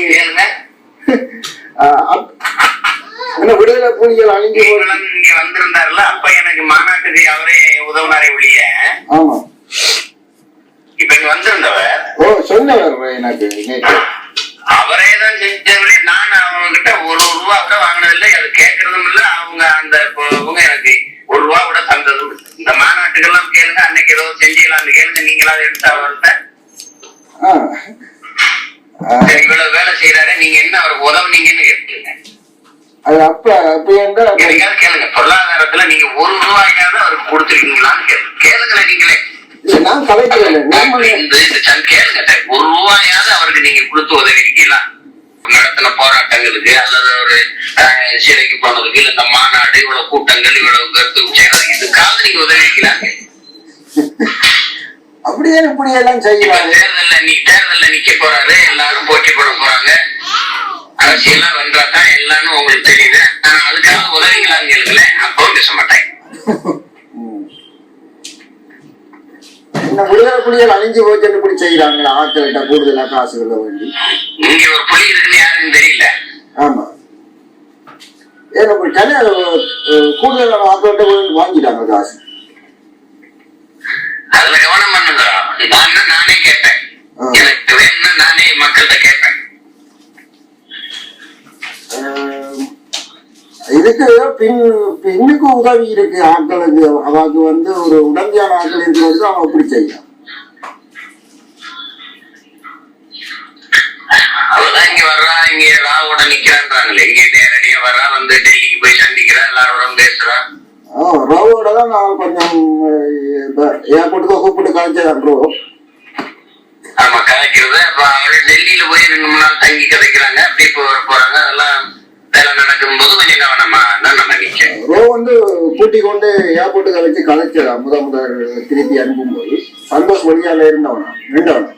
விடுதலை புலிகள் அழிஞ்சு இங்க வந்திருந்தாருல, அப்ப எனக்கு மாநாட்டுக்கு அவரே உதவுனாரே ஒழிய. ஆமா, இப்ப இங்க வந்திருந்தவர் சொன்னவர் எனக்கு அவரே தான் செஞ்சவரே. நான் அவங்க கிட்ட ₹1 கூட வாங்கினதில்லை, அது கேட்கறதும் இல்லை. அவங்க அந்த எனக்கு ₹1 கூட தந்ததும். இந்த மாநாட்டுக்கெல்லாம் கேளுங்க, அன்னைக்கு ஏதோ செஞ்சீங்களான்னு கேளுங்க, நீங்களா எடுத்து அவர்கிட்ட இவ்வளவு வேலை செய்யறாரு, நீங்க என்ன அவருக்கு உதவுனீங்கன்னு கேட்டுங்க. அது அப்ப கேளுங்க, பொருளாதாரத்துல நீங்க ₹1 அவருக்கு கொடுத்துருக்கீங்களான்னு கேளுங்க. நீங்களே நான் கலைக்கிறேன் கேளுங்க, ₹1 அவருக்கு நீங்க கொடுத்து உதவி இருக்கீங்களா? நடத்தின போராட்டங்களுக்கு அல்லது ஒரு சிறைக்கு போனதுக்கு, இல்ல இந்த மாநாடு, இவ்வளவு கூட்டங்கள், இவ்வளவு கருத்து இதுக்காக நீங்க உதவி இருக்கீங்களாங்க? அப்படியே இப்படி எல்லாம் செய்யலாம். தேர்தல்ல நிக்க போறாரு, எல்லாரும் போட்டி போட போறாங்க, அரசியல்லாம் வென்றாதான் எல்லாரும் உங்களுக்கு தெரியுது. ஆனா அதுக்காக உதவிங்களான்னு கேளுங்களே, அப்பவும் பேச மாட்டாங்க. விடுதலை புலிகள் அழிஞ்சு போச்சுன்னு இப்படி செய்யறாங்களா? ஆட்கள்கிட்ட கூடுதலா காசுகளை வேண்டி. இங்க ஒரு புலி இருக்குன்னு யாருன்னு தெரியல. ஆமா, ஏன்னா கூடுதலான ஆட்கள்கிட்ட வாங்கிட்டாங்க காசு. அதுல கவனம் பண்ணுங்க. நானே கேட்பேன், எனக்கு வேணும்னா நானே மக்கள்கிட்ட கேட்பேன். இதுக்கு பின்னுக்கு உதவி இருக்கு ஆட்களுக்கு. அவருக்கு ஒரு உடம்பியான ஆட்கள் இருக்கிறது அவன் அப்படி செய்யலாம். அவதான் இங்க வர்றா, இங்க ராவோட நிக்கிறான்றாங்களே, இங்க நேரடியா வர்றா, வந்து டெல்லிக்கு போய் சந்திக்கிறா, எல்லாரோட பேசுறா. ராவோட தான் நான் கொஞ்சம் ஏர்போர்ட்டுக்கு கூப்பிட்டு கலைச்சதான் ப்ரோ. ஆமா, கலைக்கிறது. அப்ப அவரு டெல்லியில போய் 2-3 நாள் தங்கி கலைக்கிறாங்க, அப்படியே போறாங்க. அதெல்லாம் வேலை நடக்கும் போது கொஞ்சம் கவனமா தான் நம்ம நிச்சயம். ரோ கூட்டி கொண்டு ஏர்போர்ட்டுக்கு வச்சு கலைச்சதா முதல் திருப்பி அனுப்பும்போது சந்தோஷ் வழியால இருந்தவனா நின்றவனா.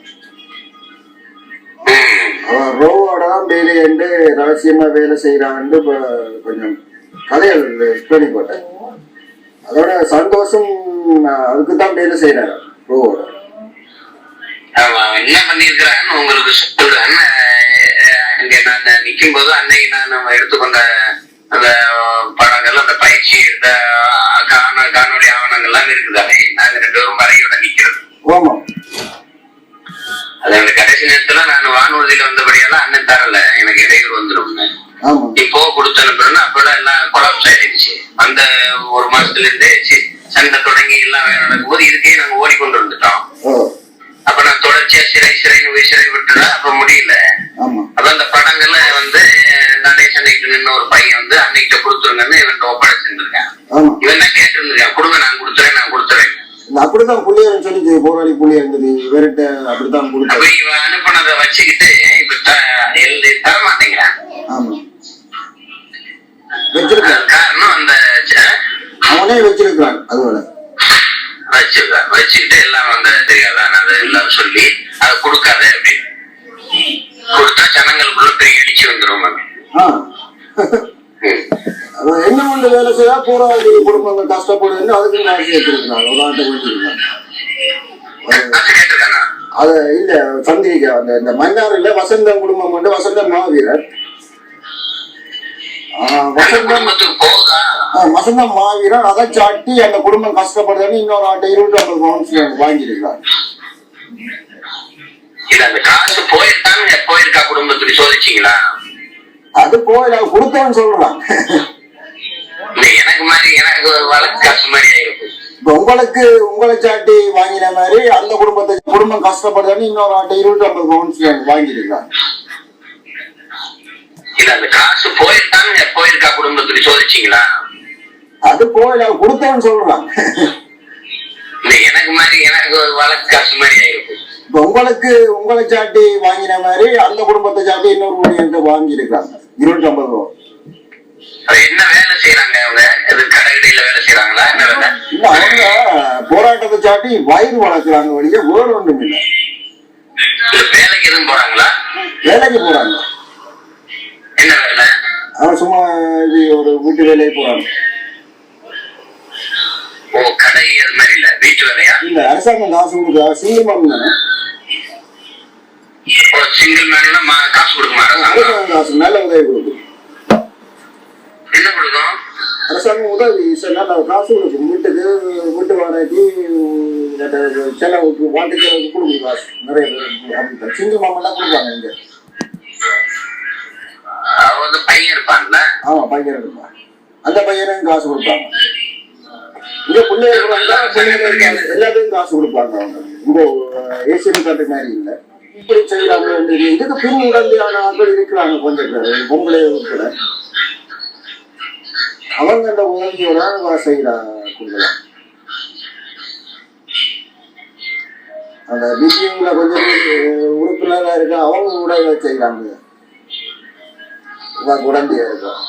அவன் ரோவோட தான் வேலையண்டு ரகசியமா வேலை செய்யறான்னு கொஞ்சம் கதைகள் பண்ணி போட்டேன். அதோட சந்தோஷம் அதுக்குதான் வேலை செய்யறாரு ரோவோட. என்ன பண்ணிருக்கிறான்னு உங்களுக்கு சொல்றேன். இங்க நான் நிக்கும் போது அன்னைக்கு நான் எடுத்துக்கொண்ட அந்த படங்கள், அந்த பயிற்சி எடுத்த காணொலி ஆவணங்கள்லாம் இருக்குதானே. நாங்க 2 பேரும் வரையோட நிக்கிறது. அதோட கடைசி நேரத்துல நான் வானூர்தியில வந்தபடியெல்லாம் அண்ணன் தரல, எனக்கு இடையூறு வந்துடும். இப்போ கொடுத்து அனுப்புறேன்னா அப்பட எல்லாம் கொலாப்ஸ் ஆயிடுச்சு. அந்த 1 மாசத்துல இருந்தே சண்டை தொடங்கி எல்லாம் வேலை நடக்கும் போது இதுக்கே நாங்க ஓடிக்கொண்டு வந்துட்டோம். அப்ப நான் தொடர்ச்சியா சிறை விட்டுறேன். அப்ப முடியல. அப்ப அந்த படங்கள்ல நடேசன்னைக்கு நின்று ஒரு பையன் அன்னைக்கிட்ட கொடுத்துருங்கன்னு இவன் ஒப்படைச்சிருந்திருக்கேன். இவன் தான் கேட்டு இருந்திருக்கேன், கொடுங்க, நான் கொடுத்துறேன். அப்படித்தான் புள்ளியர் சொல்லி போராடி புள்ளியர் இருந்தது இவர்கிட்ட. அப்படித்தான் கொடுத்து இவன் அனுப்பினதை வச்சுக்கிட்டு இப்ப தர மாட்டேங்கிறான். காரணம் அந்த அவனே வச்சிருக்கான். அதோட வச்சுக்கிட்டு எல்லாம் தெரியாதான் அதை எல்லாம் சொல்லி அதை கொடுக்காத அப்படின்னு கொடுத்தா ஜனங்களுக்குள்ள பெரிய இடிச்சு வந்துடும். என்ன ஒண்ணு வேலை செய்யா போராடி குடும்பங்கள் கஷ்டப்படுதுன்னு அதுக்கு காசு வச்சிருக்காங்க. ஒரு ஆட்டை வச்சிருக்காங்க. அது இல்ல சந்திரிக்கா இந்த மன்னார் இல்ல வசந்தம் குடும்பம் வசந்தம் மாவீரர். வசந்தம் மாவீரன் அதை சாட்டி அந்த குடும்பம் கஷ்டப்படுதுன்னு இன்னொரு ஆட்டை 25 பவுன்ஸ் வாங்கியிருக்காங்க. போயிருக்கா குடும்பத்துக்கு சோதிச்சீங்களா? அது போய் கொடுத்தவன் சொல்றான். எனக்கு வழக்கு காசு மாதிரி ஆயிருக்கும். உங்களுக்கு உங்களை சாட்டி வாங்கின மாதிரி அந்த குடும்பம் கஷ்டப்படுதுன்னு இன்னொரு ஆட்டை 25 பவுன்ஸ் வாங்கியிருக்காங்க. இல்ல அந்த காசு போயிருக்கா குடும்பத்துக்கு சோதிச்சீங்களா? அது போயில கொடுத்தவன் சொல்றான். எனக்கு ஒரு வழக்கு காசு மாதிரி ஆயிருக்கு. உங்களை சாட்டி வாங்கின மாதிரி அந்த குடும்பத்தை சாட்டி இன்னொரு ஊழியர்கிட்ட வாங்கி இருக்காங்க 250 ரூபா. என்ன வேலை செய்யறாங்க அவங்க? கடையில வேலை செய்யறாங்களா? என்ன வேலை? இல்ல அவங்க போராட்டத்தை சாட்டி வயிறு வளர்க்குறாங்க, வழியே வேறு ஒன்றும் இல்லை. வேலைக்கு எதுவும் போறாங்களா? வேலைக்கு போறாங்க. என்ன வேலை? அவன் சும்மா இது ஒரு வீட்டு வேலையை போறாங்க. ஓ, கடை அது மாதிரி இல்ல, வீட்டு வேலையா? இல்ல, அரசாங்கம் காசு கொடுக்குறா. சிங்கிள் மேன் தானே. சிங்கிள் மேன் காசு கொடுக்குமா? அரசாங்கம் காசு நல்ல உதவி கொடுக்கும். என்ன கொடுக்கும்? அரசாங்கம் உதவி நல்ல காசு கொடுக்கும். வீட்டு வாடகைக்கு, செலவுக்கு, வாட்டு செலவுக்கு கொடுக்கும் காசு நிறைய பேர். அப்படி சிங்கிள் மாமெல்லாம் கொடுப்பாங்க இங்க. பையன் இருப்பான்ல? ஆமா, பையன் இருப்பான். அந்த பையனும் காசு கொடுப்பாங்க. இங்க பிள்ளைகள் எல்லாத்தையும் காசு கொடுப்பாங்க அவங்க. இங்க ஏசியன் கட்டு மாதிரி இல்லை. இப்படி செய்யறாங்க. இதுக்கு பின் உடந்தையான ஆட்கள் இருக்கிறாங்க கொஞ்சம் பேர், பொம்பளை உட்பட. அவங்க அந்த உதவியோட செய்யறாங்க. கொடுக்கலாம். அந்த பிசிஎம்ல கொஞ்சம் உறுப்பினராக இருக்க அவங்க கூட செய்யறாங்க. உடந்தையா இருக்கும்.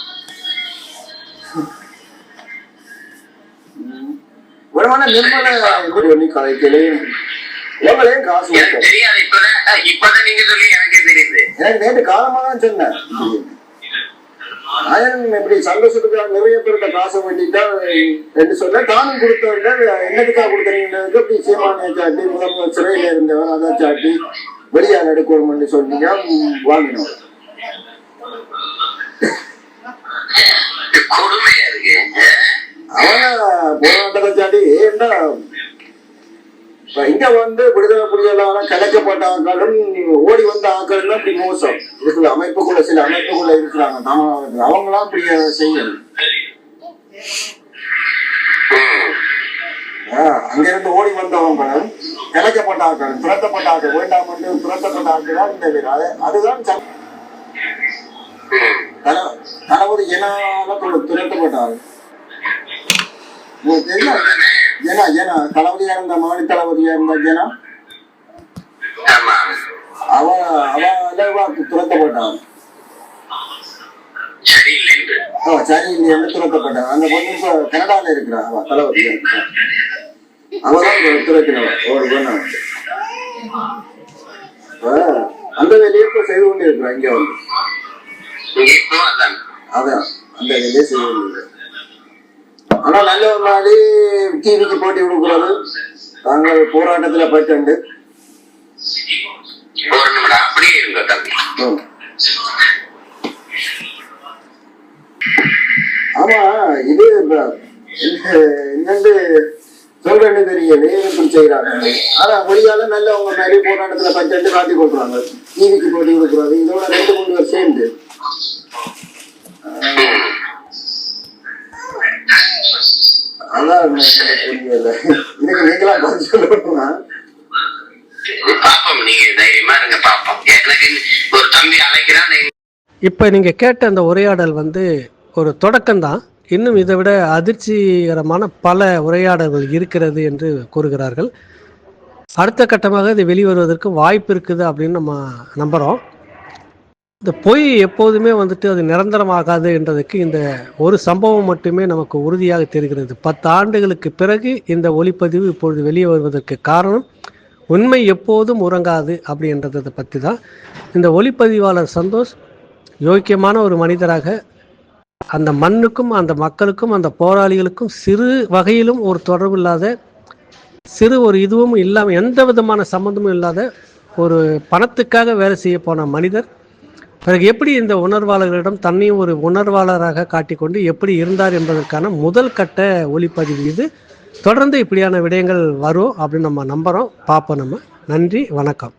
நிர்மலை கலைக்கலையும் உங்களையும் காசு தெரியாது. இப்பதான் நீங்க சொல்லி எனக்கே தெரியுது. எனக்கு நேற்று காலமா தான் சொன்னேன். இப்படி சந்தோஷத்துக்கு நிறைய பேர்கிட்ட காசை வேண்டிட்டா என்று சொல்ல தானும் கொடுத்தவங்க என்னதுக்காக கொடுத்தீங்க இப்படி சீமானியை சாட்டி முதல்வர் சிறையில இருந்தவன் அதை சாட்டி வெளியாக எடுக்கணும்னு சொன்னீங்க வாங்கினோம். கொடுமையா இருக்கு. அவன் போராட்டத்தை சாட்டி ஏன்னா இங்க வந்து விடுதலை புலிகளால கலைக்கப்பட்ட ஆக்களும் ஓடி வந்த ஆக்கள் அப்படி மோசம் இருக்குது. அமைப்புக்குள்ள சில அமைப்புக்குள்ள இருக்கிறாங்க தமிழ்நாட்டில். அவங்களாம் அப்படி செய்யணும். அங்க இருந்து ஓடி வந்தவங்களும் கலைக்கப்பட்ட ஆக்களும் துரத்தப்பட்ட ஆக்கள் வேண்டாம் என்று துரத்தப்பட்ட ஆக்கள் தான் இந்த வீடு. அதுதான் தளபதி என்னால துரத்தப்பட்டாரு. ஏன்னா தளபதியா இருந்த மாநில தளபதியா இருந்த ஜனா அவ துரத்தப்பட்டான். சரியில்லை துரத்தப்பட்டான். அந்த பொண்ணு இப்ப கனடால இருக்கிறான். அவ தளபதியா இருக்கிறான். அவதான் துரத்தினவன் ஒரு பொண்ணு. அந்த வேலையை இப்ப செய்து கொண்டு இருக்கிறான். இங்க வந்து அதான் அந்த வேலையை செய்து கொண்டு. ஆனா நல்ல ஒரு நாளே டிவிக்கு போட்டி கொடுக்குறது தாங்கள் போராட்டத்துல போயிட்டு. ஆமா, இது என்னன்னு சொல்றேன்னு தெரியல எப்படி செய்யறாங்க. ஆனா மொழியால நல்ல உங்க நிறைய போராட்டத்துல போயிட்டு காட்டி கொடுக்குறாங்க. டிவிக்கு போட்டி கொடுக்குறாங்க. இதோட 2-3 பேர் சேர்ந்து அதான் புரியல. இதுக்கு நீங்களா பதில் சொல்லணும்னா இப்ப நீங்க கேட்ட அந்த உரையாடல் வந்து ஒரு தொடக்கம்தான். இன்னும் இதை விட அதிர்ச்சிகரமான பல உரையாடல்கள் இருக்கிறது என்று கூறுகிறார்கள். அடுத்த கட்டமாக இது வெளிவருவதற்கு வாய்ப்பு இருக்குது அப்படின்னு நம்ம நம்புகிறோம். இந்த பொய் எப்போதுமே வந்துட்டு அது நிரந்தரமாகாது என்றதுக்கு இந்த ஒரு சம்பவம் மட்டுமே நமக்கு உறுதியாக தெரிகிறது. 10 ஆண்டுகளுக்கு பிறகு இந்த ஒளிப்பதிவு இப்பொழுது வெளியே வருவதற்கு காரணம் உண்மை எப்போதும் உறங்காது அப்படின்றதை பற்றி தான். இந்த ஒளிப்பதிவாளர் சந்தோஷ் யோக்கியமான ஒரு மனிதராக அந்த மண்ணுக்கும் அந்த மக்களுக்கும் அந்த போராளிகளுக்கும் சிறு வகையிலும் ஒரு தொடர்பு இல்லாத, சிறு ஒரு இதுவும் இல்லாமல், எந்த விதமான சம்மந்தமும் இல்லாத ஒரு பணத்துக்காக வேலை செய்ய போன மனிதர் பிறகு எப்படி இந்த உணர்வாளர்களிடம் தன்னையும் ஒரு உணர்வாளராக காட்டிக்கொண்டு எப்படி இருந்தார் என்பதற்கான முதல் கட்ட ஒளிப்பதிவு இது. தொடர்ந்து இப்படியான விடயங்கள் வரும் அப்படின்னு நம்ம நம்புகிறோம். பார்ப்போம் நம்ம. நன்றி, வணக்கம்.